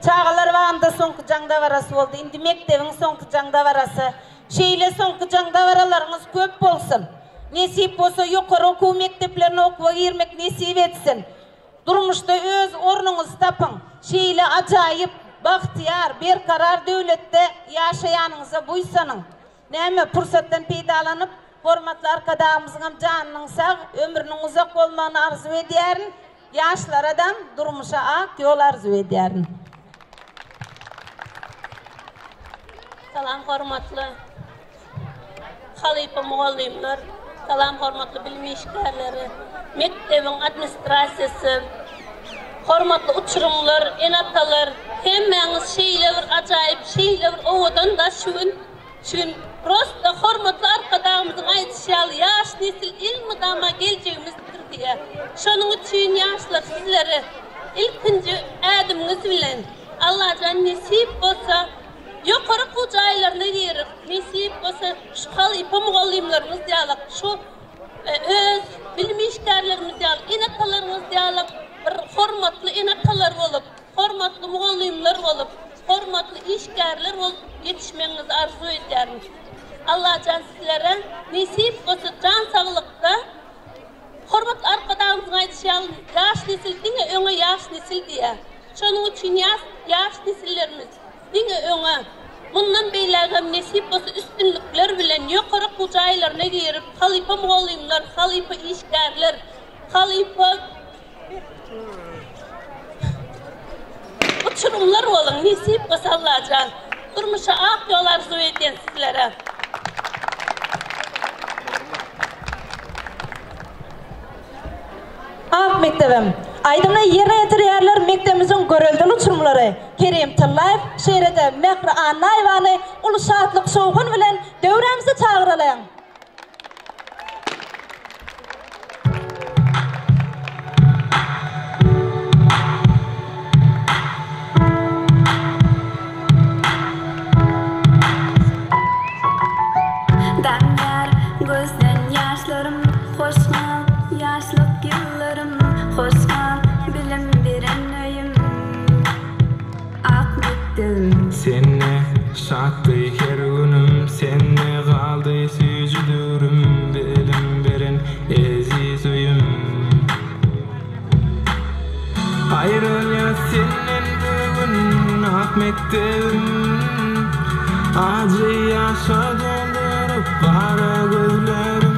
Çağalar wagtymda soňky jaňda barasy boldy. Indi mekdebiň soňky jaňda barasy. Şeýle soňky jaňda baralaryňyz köp bolsun. Nesip bolsa ýokary okuw mekteplerine okuwa girmek nesip etsin. Durmuşda öz ornuňyzy tapyň. Şeýle ajaýyp Bahtiýar, berkarar döwletde ýaşaýanyňyza buýsanyň. Näme pursatdan peýdalanyp, hormatly arkadaşymyzyň janynyň sag, ömrüniň uzak bolmagyny arzu edýärin. Ýaşlaradan durmuşa ak ýol arzu edýärin. Salam hormatly halypa muallimler, salam hormatly bilimi işgärleri, mektebiň administrasiýasy, hormatly uçurumlar, enatalar, hemmeňiz şeýle bir ajaýyp, şeýle bir owadan da şuň prosta hormatly arkadaşymyzyň aýdýaly ýaş nesil ilmi dama geljegimizdir diýe. Şonuň üçin ýaşlar sizlere ilkinji ädimiňiz bilen Allahan nesip bolsa ýokary gujaýlaryna girer. Nesip bolsa şu halypa mugallimlerimiz diýalak, şu öz bilim işgärlerimiz diýalak, enatalaryňyz diýalak, bir hormatly enatalar bolup, hormatly mugallimler bolup, hormatly işgärler bolup ýetişmeňizi arzu edýärim. Allahan sizlere nesip bolsa jan saglykda hormat arkadaşymyzyň aýdýaly ýaş nesil diňe öňe ýaş nesil diýe. Şonuň üçin ýaş nesillerimiz diňe öňe mundan beýlegem nesip bolsa üstünlikler bilen ýokary gujaýlaryna girip halipa mugallimler, halipa işgärler, halipa uçurumlar bolan nesip bolsa Allah jan durmuşa ak ýol arzu eden sizlere. Ak mektebim. Aydımla yerine yetirýärler mektebimiziň görelden uçurumlary. Kerim Tallaýew şeýrede Mehri Annaýewany uly şatlyk sowgun bilen döwremize çagyralaýan. Damlar gözden yaşlarım hoşmal yaşlık yıllarım hoşmal bilim biren öyüm ak bittim Senne şatdy her günüm senne galdy süjüdürüm bilim beren eziz öýüm Ayrılýar senden bugün ak mektebim Acı yaşa doldurup kara gözlerim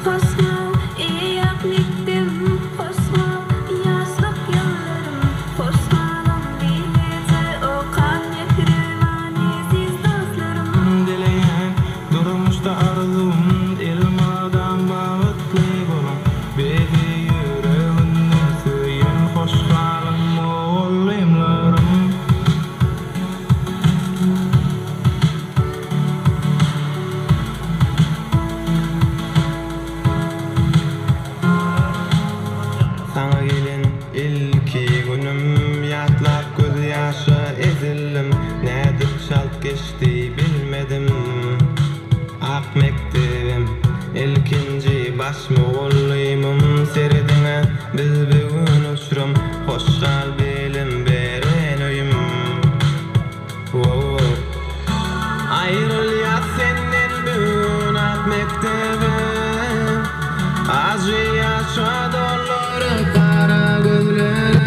hoşmal iyi ak bittim hoşmal yaşlık yıllarım hoşmalım bilece o kan yakırılan eziz dostlarım Dileyen durmuşda arzum ilmadan bağıtlı bolum Bedi yüreğinden söyleyen hoş halım oğullimlerim Sana gelen ilki günüm yatlap göz yaşa ezildim Nedir şalt geçti bilmedim Ak mektebim ilkinci baş muğullimim Seridine biz bugün uçurum hoşgal bilim beren öyüm Ayrılýar senden bugün ak mektebim Acı yaşa doldurup kara gözlerim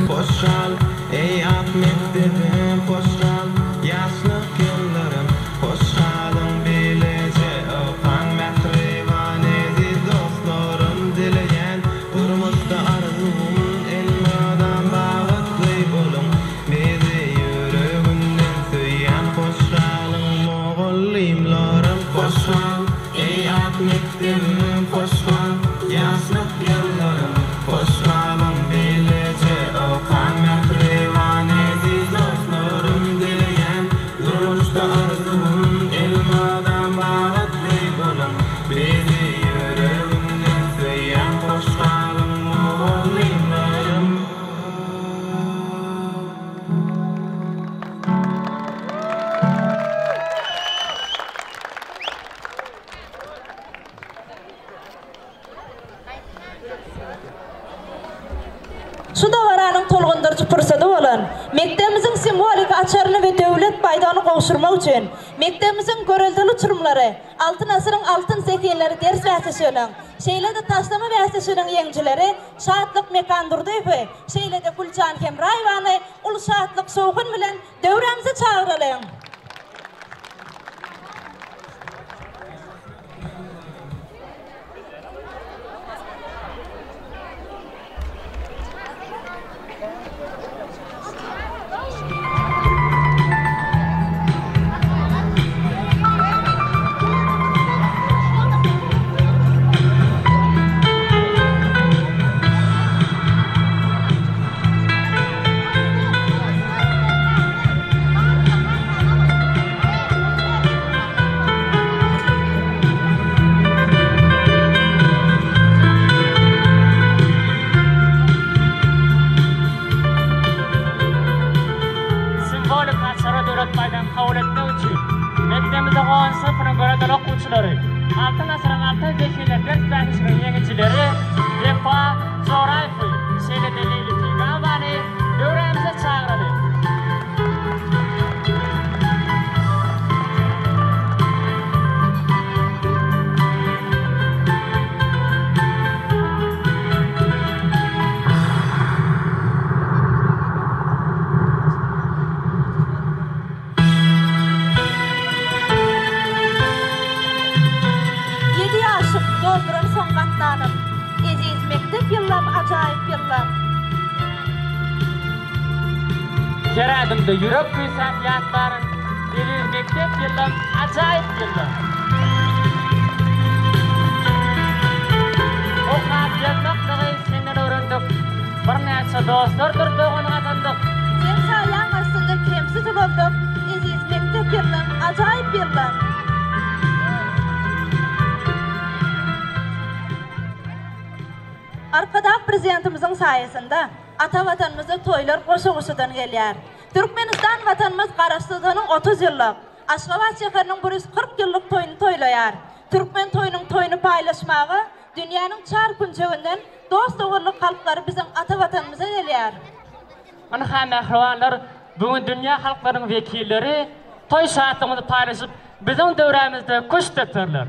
Hoşal ey ak mektebim hoşal yaşlyk yıllarım Hoşalım bilece okan mehriban eziz dostlarım Dileyen durmuşda arzum elmadan bağıtly bolum Bizi yüreğinden söyleyen hoşalım muğullimlerim Hoşal ey ak mektebim hoşal yaşlyk yıllarım Hoşalım bilece okan mehriban eziz dostlarım Dileyen durmuşda arzum elmadan bağıtly bolum Bizi yüreğinden söyleyen hoşalım muğullimlerim Şu dawaranyň tolgundyrjy pursaty bolan mektebimiziň simbolik açaryny we döwlet baýdany gowşurmak üçin mektebimiziň görelden uçurumlary altyn asyryň altyn sekenleri ders wäsleşýän şeýlede taşlama wäsleşýän ýeňjileri şatlyk Mekan Durdaýew şeýlede Guljan Hemraýewany uly şatlyk sowgun bilen döwremize çagyralaýan. Altın asırın altın zekiler ders vermişlerin yenincileri Vefa Zorayfı Şeýledeli İltigavani döwremize çağıralı. dolduran son katlanım. Eziz mektep yıllam, acayip yıllam. Keradımda yürek kuysan yatların, eziz mektep yıllam, acayip yıllam. O qadiyatlıqtığı senden öğrendik. Bir neçe dostlar durduğunu atandık. Sen sayan aslında kemsiz olduk. Eziz mektep yıllam, acayip yıllam. Arkada prezidentimizin sayesinde ata vatanımızda toylar koşu-koşudan gelýär. Türkmenistan vatanımız Garaşsyzynyň 30 ýyllyk, Aşgabat şäheriniň 140 ýyllyk toyuny toýlaýar. Türkmen toyunyň toyuny paýlaşmagy dünýäniň çar günçeginden dost ugurlyk halklary biziň ata vatanymyza gelýär. Ana hämähriwanlar, bugün dünýä halklarynyň wekilleri toy şahatyny paýlaşyp biziň döwrämizde köş tepdirler.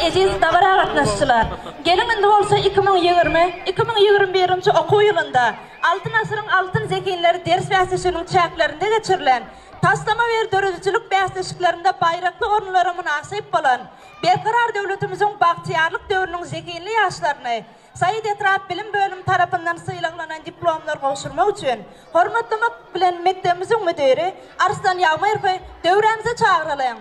eziz dabara gatnaşçylar. Gelin indi bolsa 2020-2021-nji okuw ýylynda Altyn asyryň altyn zekinleri ders bäsleşiginiň çäklerinde geçirilen taslama we dörüjçilik bäsleşiklerinde baýrakly orunlara münasip bolan berkarar döwletimiziň bagtyarlyk döwrüniň zekinli ýaşlaryny Saýid Etrap bilim bölüm tarapyndan syýlanlanan diplomlar gowşurmak üçin hormatlamak bilen mektebimiziň müdiri Arslan Ýagmaýerow döwremize çagyralýan.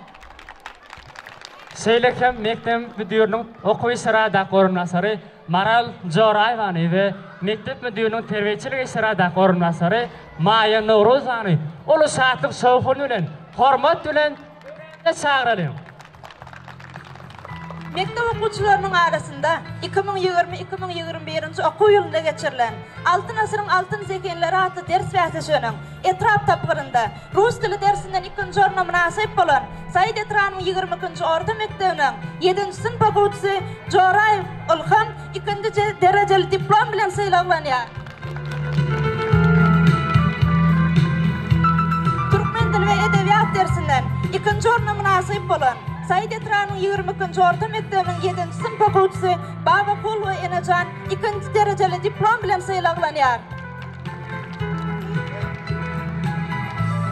Seýlekem mektep müdüriniň okuw sırada gorunmasary Maral Joraýewany we mektep müdüriniň terbiýeçilik sırada gorunmasary Maýa Nowrozany ulu şatlyk şowfun bilen hormat bilen çagyralýan. Mektep okuwçylarynyň arasynda 2020-2021-nji okuw ýylynda geçirilen Altyn asyryň altyn zekenleri atly ders bäsleşiginiň Etrap tapgyrynda rus dili dersinden 2-nji oruna münasip bolan Saýid Etranyň 22-nji orta mekdebiniň 7-nji synp okuwçysy Joraýew Ulhan 2-nji derejeli diplom bilen syýlanýar. Türkmen dili we edebiýat dersinden 2-nji oruna münasip bolan Saýid Etranyň 22-nji orta mekdebiniň 7-nji synp okuwçysy Baba Kulwa Enejan 2-nji derejeli diplom bilen syýlanýar.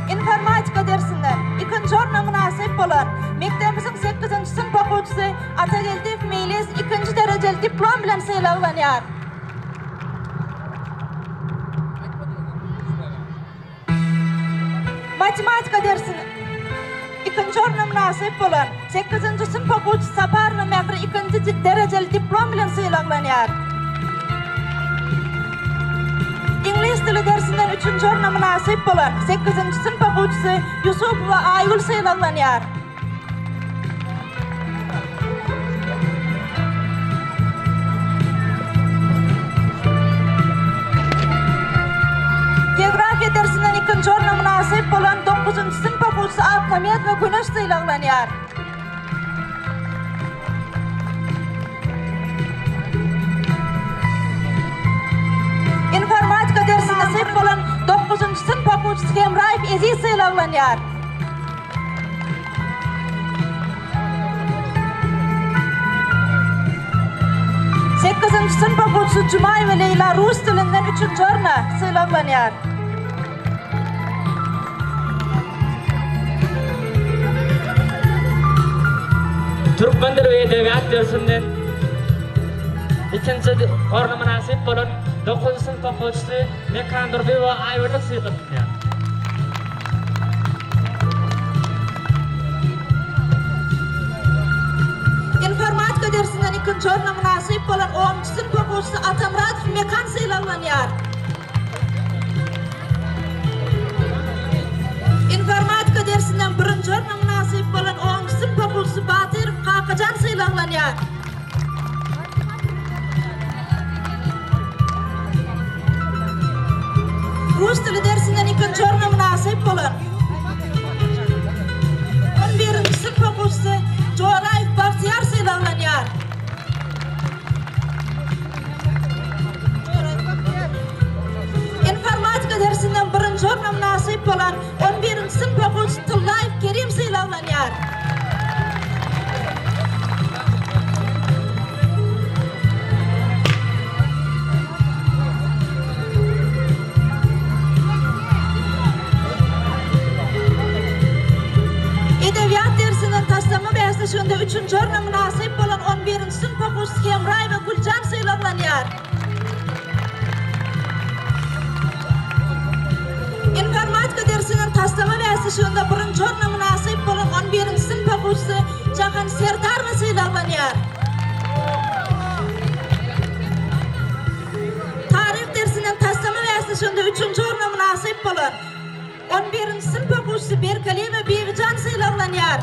Informatika dersinden 2-nji oruna münasip bolan mektebimiziň 8-nji synp okuwçysy Atageldiw Meýles 2-nji derejeli diplom bilen syýlanýar. Matematika dersinden 2-nji oruna münasip bolan 8-nji synp okuwçysy Saparna Mähri 2-nji derejeli diplom bilen syýlanýar. İngiliz dili dersinden 3-nji oruna münasip bolan 8-nji synp okuwçysy Yusupowa Aýgul syýlanýar. Geografiýa dersinden 2-nji oruna münasip bolan 9-njy synp okuwçysy Ahmet we Güneş syýlanýar. Informatika dersinde sep bolan 9-njy synp okuwçysy Emraýew Eziz syýlanýar. Sekkizinci sınıf okuwçysy Jumaýewa Leyla rus dilinden 3-nji oruna syýlanýar. Türkmen dili we edebiýat dersinden 2-nji oruna münasip bolan 9-njy synp okuwçysy Mekandurbewa Aýwara syýlanýar. Informatika dersinden 2-nji oruna münasip bolan 10-njy synp okuwçysy Atamradow Mekan syýlanýar. Informatika dersinden 1-nji oruna münasip bolan 10-njy synp okuwçysy Batyryw Kakajan syýlanýar. Rus dili dersinden 2-nji oruna münasip bolan 11-nji synp okuwçysy Joraýew Bagtyar syýlanýar. Informatika dersinden 1-nji oruna münasip bolan 11-nji synp okuwçysy Tullaýew Kerim syýlanýar. Edebiýat dersinden taslama bäsleşiginde 3-nji oruna münasip bolan 11-nji synp okuwçysy Emraýew Güljan syýlanýar. Informatika dersinden taslama bäsleşiginde 1-nji oruna münasip bolan 11-nji synp okuwçysy Jahan Serdarova syýlanýar. Taryh dersinden taslama bäsleşiginde 3-nji oruna münasip bolan 11-nji synp okuwçysy Berkaliýewa Beýgijan syýlanýar.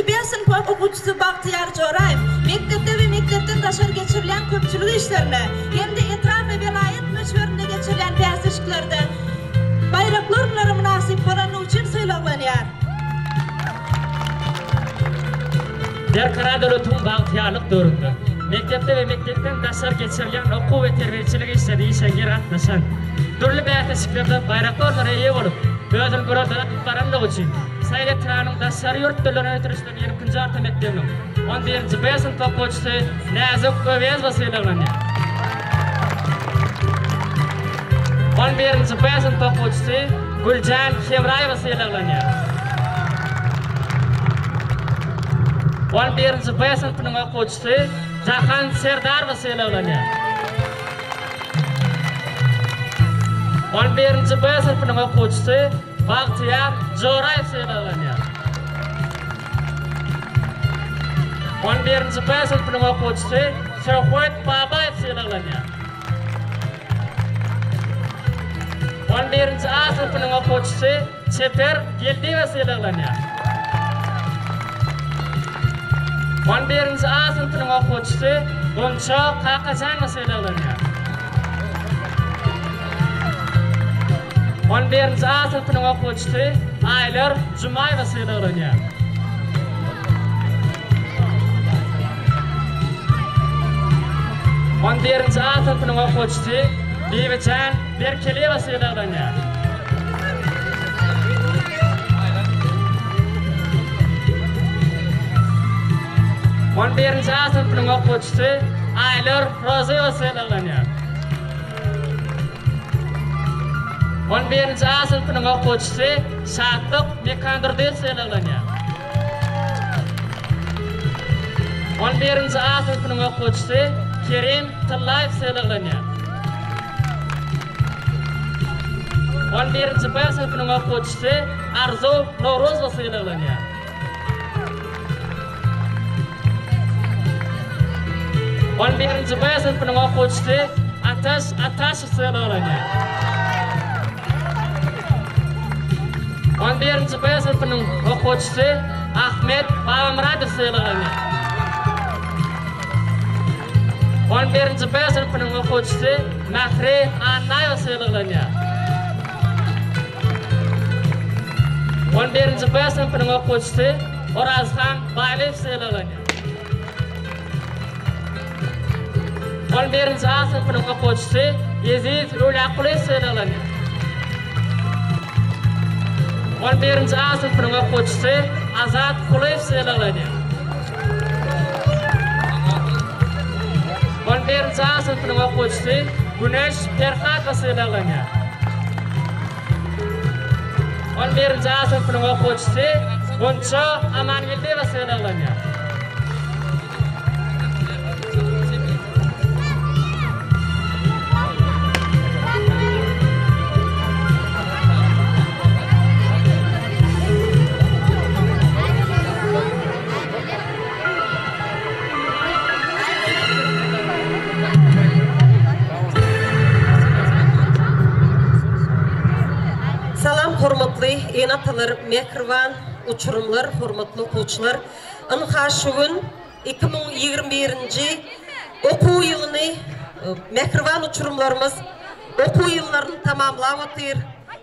B sınıf okuwçysy Bagtyar Joraýew mektepde we mektepden daşar geçirilen köpçülik işlerine hem de etraf ve velayet möçberinde geçirilen bäsleşiklerde bayraklarlara münasip bolany üçin syýlanýar. Berkarar döwletiň bagtyarlyk döwründe mektepte ve mektepten daşar geçirgen oku ve terbiyecilik işleri işenler atlaşan. Türlü beyatışıklarda bayraklarlara iyi olup, özün burada baranlığı için, Saylet Tiran'ın daşar yurtlarına ötürüşten 20. artı mektebinin 11. besin topuçusu Nazuk Övez vasıylarına. 11. besin topuçusu Gülcan Şevray vasıylarına. 11. besin sınıfının okucusu Cahan Serdar vasıylarına. 11. besin sınıfının okucusu Bahtiyar Joray vasıylarına. 11. besin sınıfının okucusu Şevket Babay vasıylarına. 11. A sınıfının okucusu Çeper Geldi vasıylarına. 11. A sınıfının okucusu Gonça Kakacan vasıylarına. 11. A sınıfının okucusu Aylar Cumay vasıylarına. 11. A sınıfının okucusu Bibican Berkeli vasıylarına. 11. A sınıfının okucusu Aylar Rozi vasıylarına. 11. A sınıfının okucusu Şatlık Mekandırdı vasıylarına. 11. A sınıfının okucusu Kerim Tıllay vasıylarına. 11. B sınıfının okucusu Arzu Novruz vasıylarına. 11. B sınıfının okucusu Ataş vasıylarına. 11. B sınıfının okucusu Ahmet Babamrad vasıylarına. 11. B sınıfının okucusu Mahri Annay vasıylarına. 11. B sınıfının okucusu Orazhan Baylev vasıylarına. 11. A sınıfının okucusu Yezid Ulakuli vasıylarına. 11. A sınıfının okucusu Azat Kulayv vasıylarına. 11. A sınıfının okucusu Güneş Perhat vasıylarına. 11. A sınıfının okucusu Gonça Amangildi vasıylarına. Hormatly enatalar, mehrwan uçurumlar, hormatly okuwçylar. Anhaşugun 2021-nji okuw ýylyny mehrwan uçurumlarymız okuw ýyllaryny tamamlap otyr.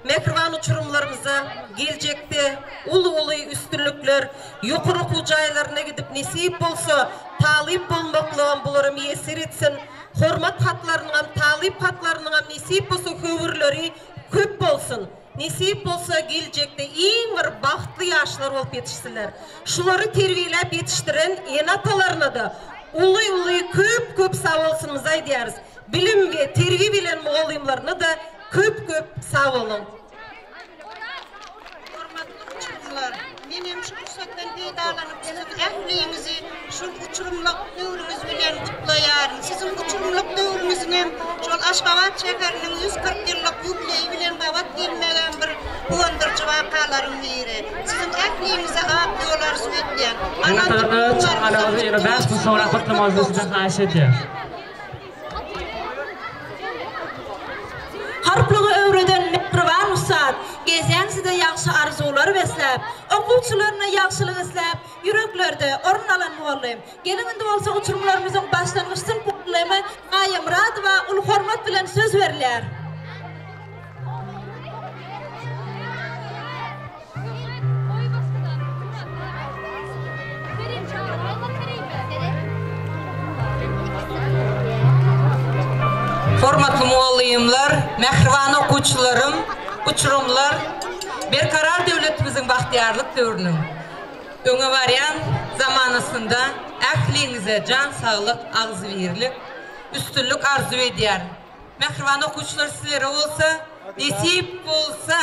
Mehrwan uçurumlarymyza geljekde uly üstünlükler, ýokary okuw jaýlaryna gidip nesip bolsa, talip bolmaklygyň bularym ýesir etsin. Hormat hatlarynyň, talip hatlarynyň nesip bolsa höwürleri köp bolsun. Nesip bolsa geljekde iň bir bagtly ýaşlar bolup ýetişsinler. Şulary terbiýelep ýetişdiren enatalaryna da uly köp sag bolsunuz aýdýarys. Bilim we terbiýe bilen mugallimlaryna da köp sag bolun. Benim şu fırsattan faydalanıp sizin ähliňizi şu uçurumluk döwrüňiz bilen gutlaýaryn. Sizin uçurumluk döwrüňizni şol Aşgabat şäheriniň 140 ýyllyk ýübileýi bilen gabat gelmegen bir gowandyrjy wakalaryň biri. Sizin ähliňize ak dolar süýetýän. Anatlarını çağırıyoruz, yine ben bu sonra kutlamazdı sizden haýyş edýär. Harplygy öwreden mehrwan ustad, gezensiňizde ýagşy arzular besläp, okuwçylaryna ýagşylyk isläp, ýüreklerde orun alan mugallim. Gelin indi bolsa uçurumlarymyzyň başlangyçdan muallimi Aya Muradowa ul hormat bilen söz berler. Hormatly muallimler, mehriban okuwçylarym, uçurumlar, berkarar devletimiziň bahtiyarlyk döwrüniň öňe barýan zamanysynda ähliňize jan saglyk, agzybirlik, üstünlük arzu edýär. Mehriban okuwçylar sizlere bolsa, nesip bolsa,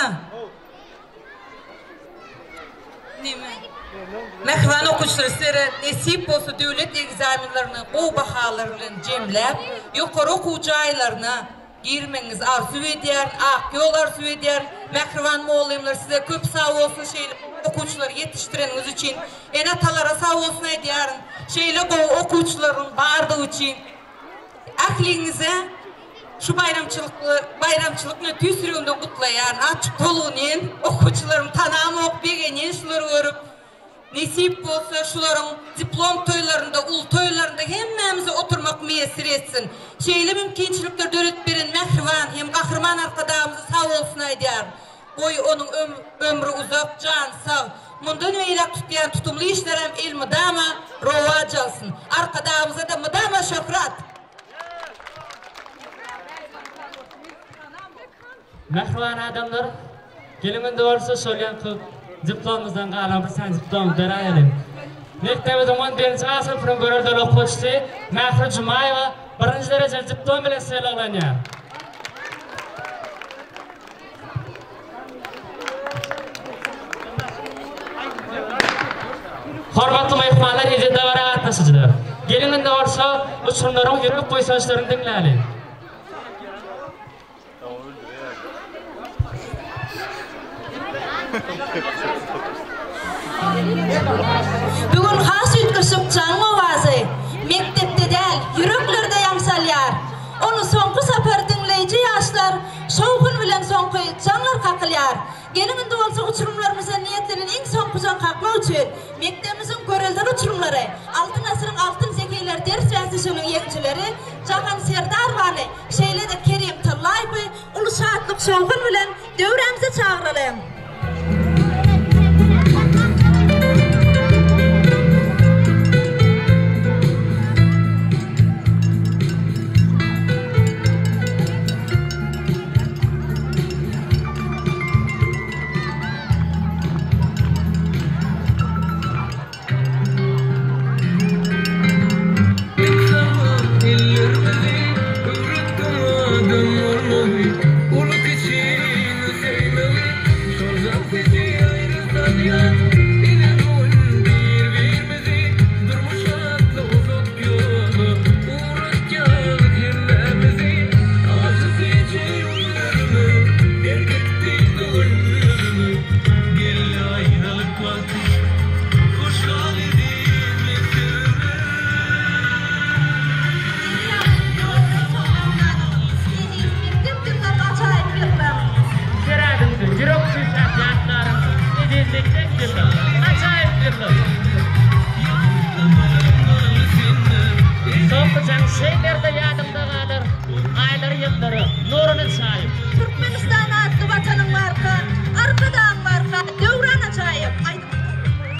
mehriban okuwçylar sizlere nesip bolsa döwlet egzaminlerini gowy bahalar bilen jemläp, ýokary okuw jaýlaryna girmeňiz arzu edýär, ak ýol arzu edýär. Mehriban muallimler size köp sag bolsun şeýle okuwçylar ýetişdireniňiz üçin, enatalara sag bolsun edýärin. Şeýle gowy okuwçylaryň bardygy üçin ähliňize şu bayramçılıkla tüsürüğünden kutlayan açık toluğunun okuwçylarym tanam ok begenen şuları görüp nesip bolsa şuların diplom toylarında, ul toylarında hemmemize oturmak müyesir etsin. Şeýle mümkinçilikler döret beren mehriban hem gahrman arkadaşımızı sağ olsun aýdýar. Oy onun ömrü uzak, can sağ. Mundan öýlek tutýan tutumly işlerem el mydama rowaç alsın. Arkadaşımıza da mydama şöhret. Mehriban adamlar, geliminde olsa şolyan diplomumuzdan galan bir sen diplom beraýaly. Mektebimiziň 11-nji asynfyň görelden okuwçysy Mähri Jumaýewa 1-nji derejeli diplom bilen selaglanýar. Hormatly mehmanlar, ýerde bara gatnaşyjylar. Geliminde olsa uçurumlaryň ýürek goýsaçlaryny dinläli. Bugün has ütküsüp can owazy mektepde däl, yüreklerde ýamsalýar. Onu soňky sapar dinleýiji ýaşlar şowkun bilen soňky canlar kakylýar. Gelinde bolsa uçurumlarymyza niýetlerini iň soňky jan kakmak üçin mektebimiziň görelden uçurumlary, altyn asyryň altyn zekeýler ders ýaşaşynyň ýeňçileri Jahan Serdarwany, şeýle de Kerim Tallaýew uly şatlyk şowkun bilen döwremize çagyralym.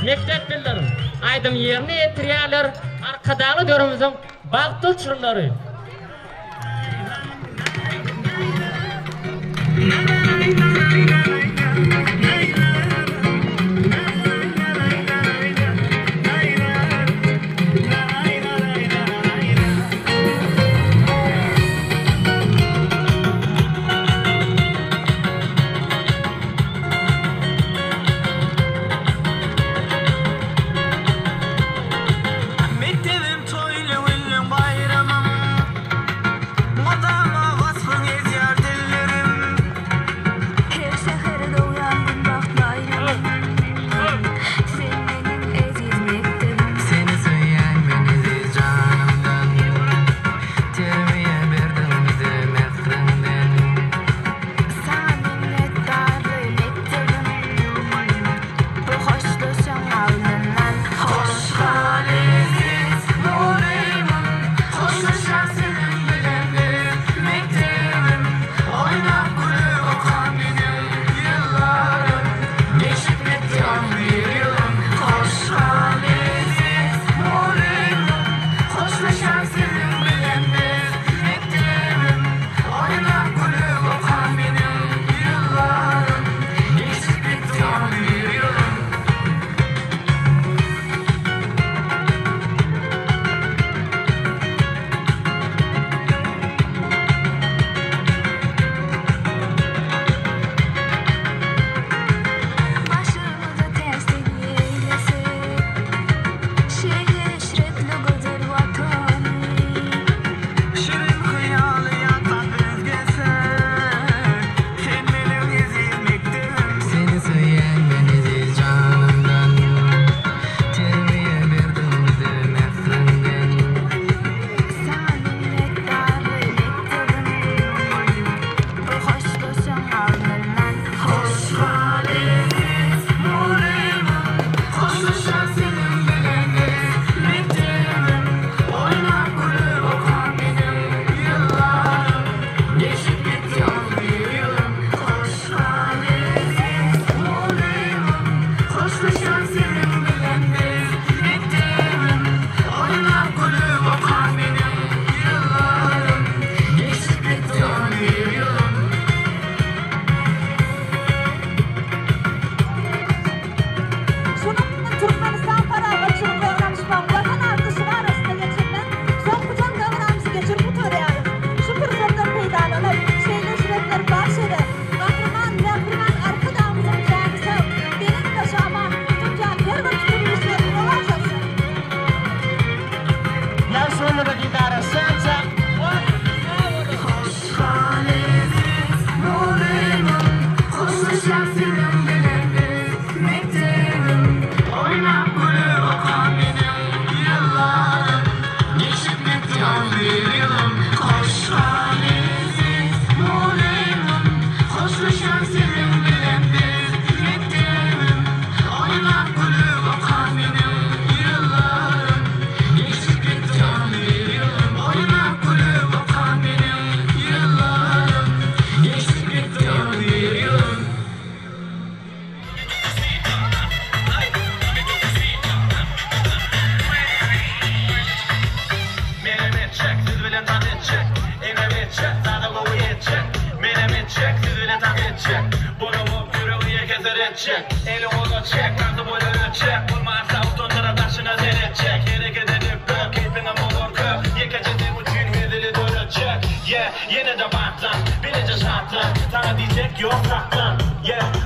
Mekteplilerim, aydym yerine yetirýärler, arkadagy döwrümizden bagty uçurumlary. Her Şunu da gidara sen Eli ola çek, kartı boyları çek. Olmazsa utandıra taşına denecek. Gerek edeni bök, keyfine molon kök. Yekecedi bütün hedili dönecek. Yine de batlan, bilince şartlan. Sana diyecek yok saklan.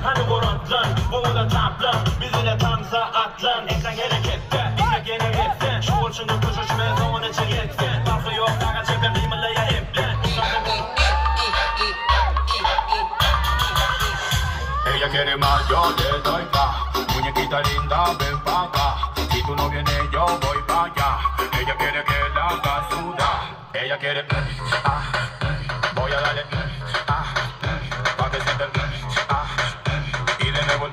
Hani boratlan, boğada taplan. Bizine tamsa atlan. Ekran harekette, istek yeni gitsin. Şu olçunu koşuşmaya zaman için gitsin. Farkı yok, dağa çekten kıymalaya iplen. Ella quiere más, yo le doy más. Muñequita linda, ven pa' acá. Si tú no vienes, yo voy pa' allá. Ella quiere que la haga sudar. Ella quiere, voy a darle, pa' que sienta, y de nuevo,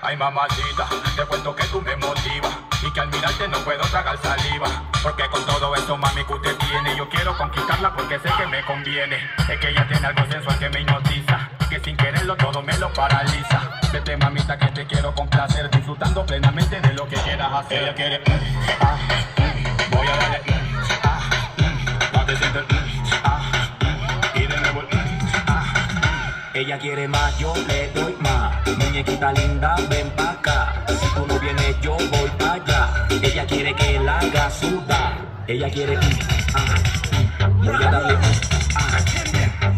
ay mamacita, te cuento que tú me motivas. Y que al mirarte no puedo tragar saliva. Porque con todo eso, mami, que usted tiene, yo quiero conquistarla porque sé que me conviene. Es que ella tiene algo sensual que me hipnotiza, que sin quererlo todo me lo paraliza. Vete mamita que te quiero complacer, disfrutando plenamente de lo que quieras hacer. Ella quiere, voy a darle, pa' que sienta, y de nuevo, ella quiere más, yo le doy más. Muñequita linda, ven pa' acá. Si tú no vienes, yo voy pa' allá. Ella quiere que la haga sudar. Ella quiere, voy a darle,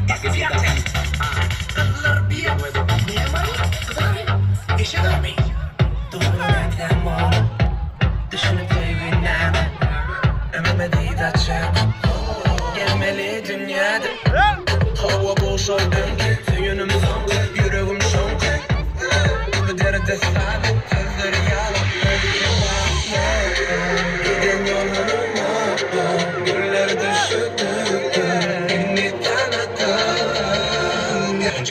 pa' que sienta, Gelmeli dünyada hava boş oldum ki yönüm zonk, yüreğim şonk. Bu derde sabit, sözleri yalan. Giden yollarıma güller düşürdü. Beni tanıdın. Genç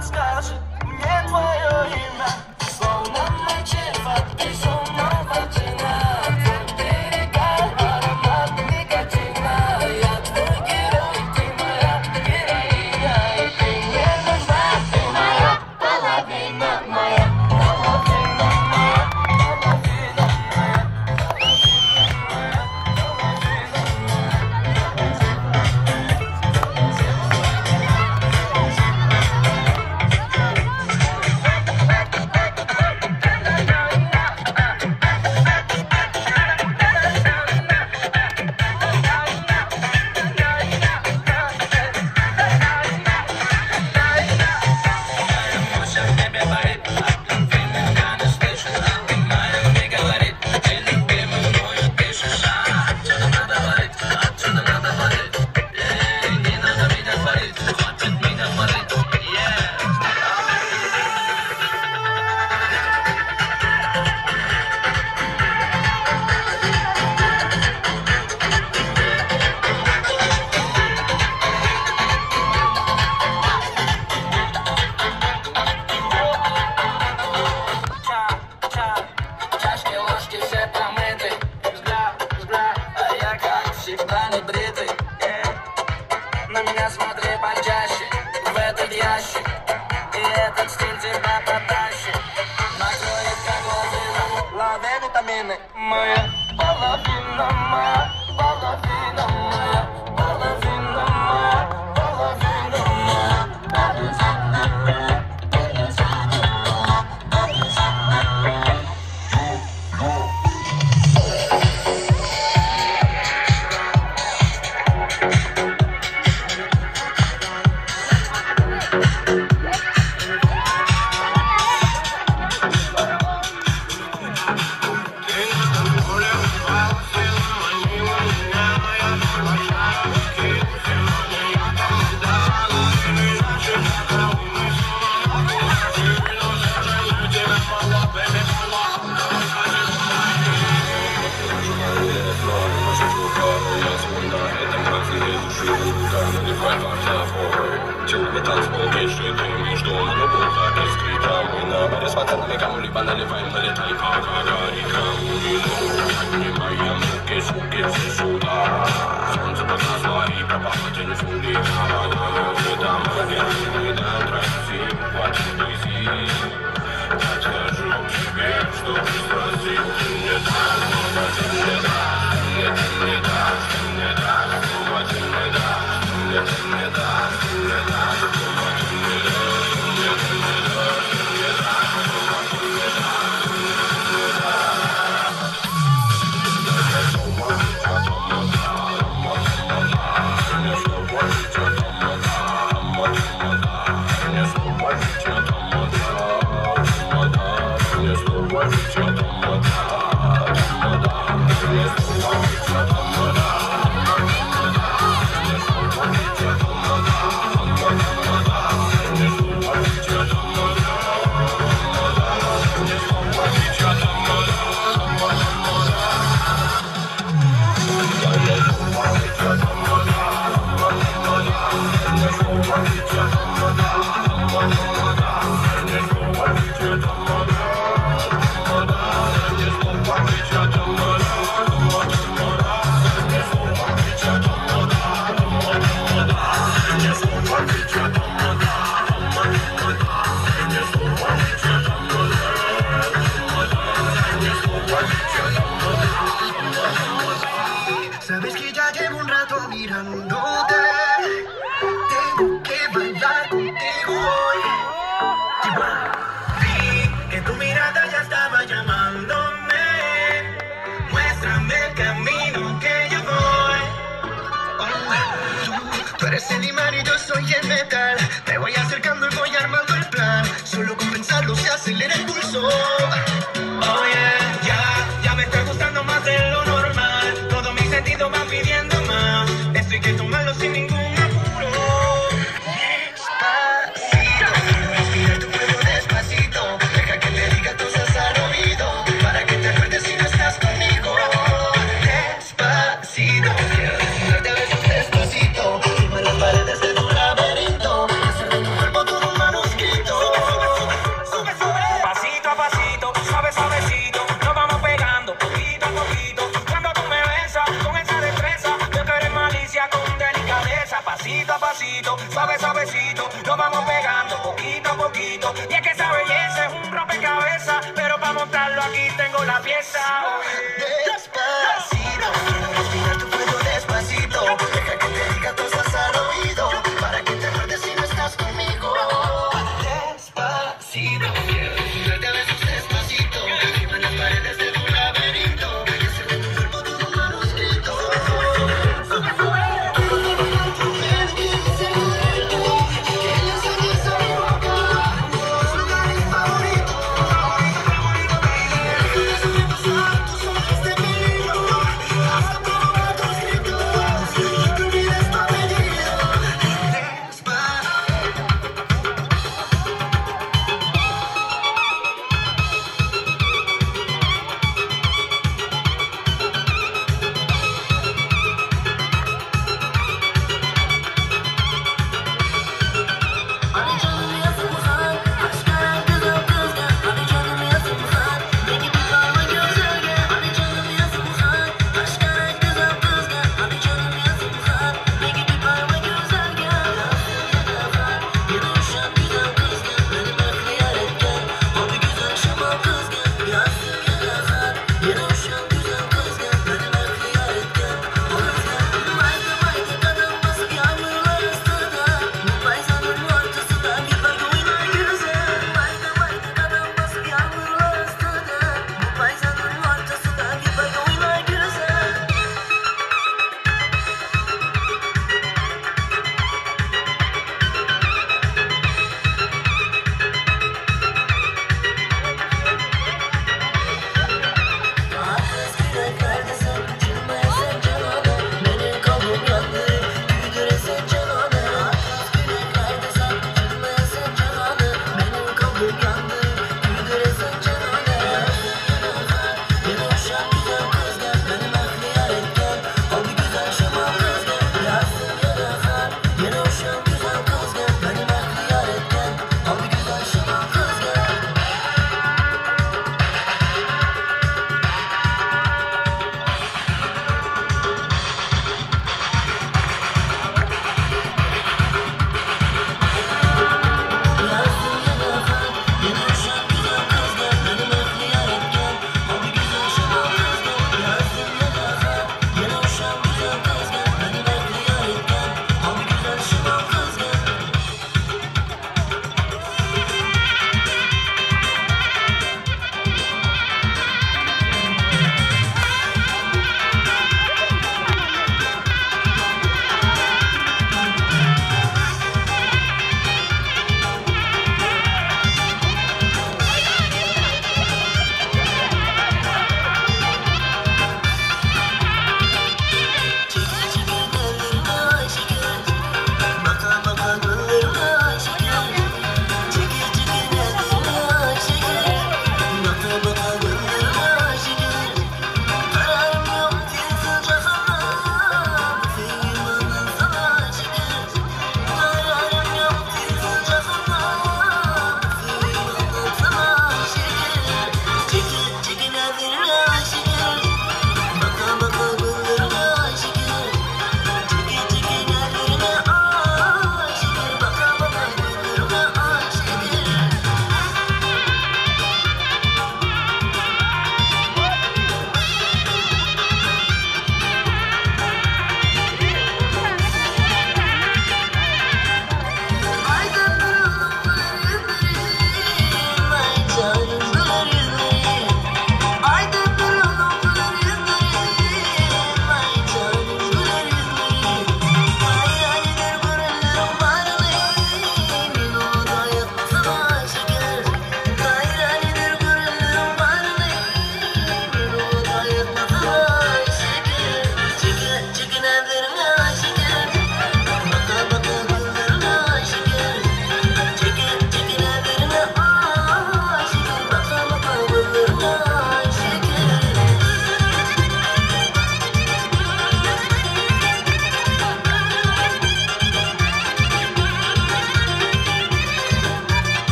подскажет мне твое имя. Словно ночи воды, словно ватина. Твой берега, аромат никотина. Я твой герой, ты моя героиня. И ты мне нужна, ты моя половина, моя половина, моя половина, моя. Чашки, ложки, все помыты. Взгляд, а я как всегда не бритый. На меня смотри почаще, в этот ящик. И этот стиль тебя потащит. Накроет как лавина, лови витамины. Моя половина, моя половина, моя половина, моя половина, моя. Sabes que ya llevo un rato mirándote. Tengo que bailar contigo hoy. Vi que tu mirada ya estaba llamándome. Muéstrame el camino que yo voy. Tú eres el imán y yo soy el metal. Me voy acercando y voy armando el plan. Solo con pensarlo se acelera el pulso. Oh yeah, ya me está gustando más de lo normal. Todo mi sentido va pidiendo más. Esto hay que tomarlo sin ningún apuro. Despacito, respira tu cuerpo despacito. Deja que te diga cosas al oído, para que te acuerdes si no estás conmigo. Despacito, quiero desnudarte a besos despacito. Firma las paredes de tu laberinto. Hacer de tu cuerpo todo un manuscrito. tengo la fiesta hoy. Despacito, quiero respirar tu cuello despacito. Deja que te diga cosas al oído, para que te acuerdes si no estás conmigo. Despacito, quiero desnudarte a besos despacito. Firma en las paredes de tu laberinto, y hacer de tu cuerpo todo un manuscrito.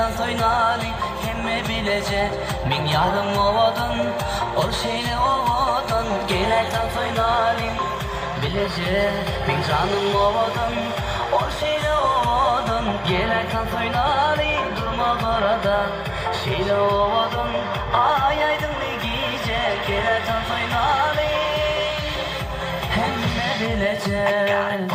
aytan soynalin hemme bilecek min yarım ovadın ol şeyle ovadın gel aytan soynalin bilecek min canım ovadın ol şeyle ovadın gel aytan soynalin durma orada şeyle ovadın ay aydın ne giyecek gel aytan soynalin hemme bilecek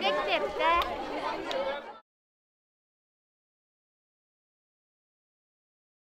Mektepte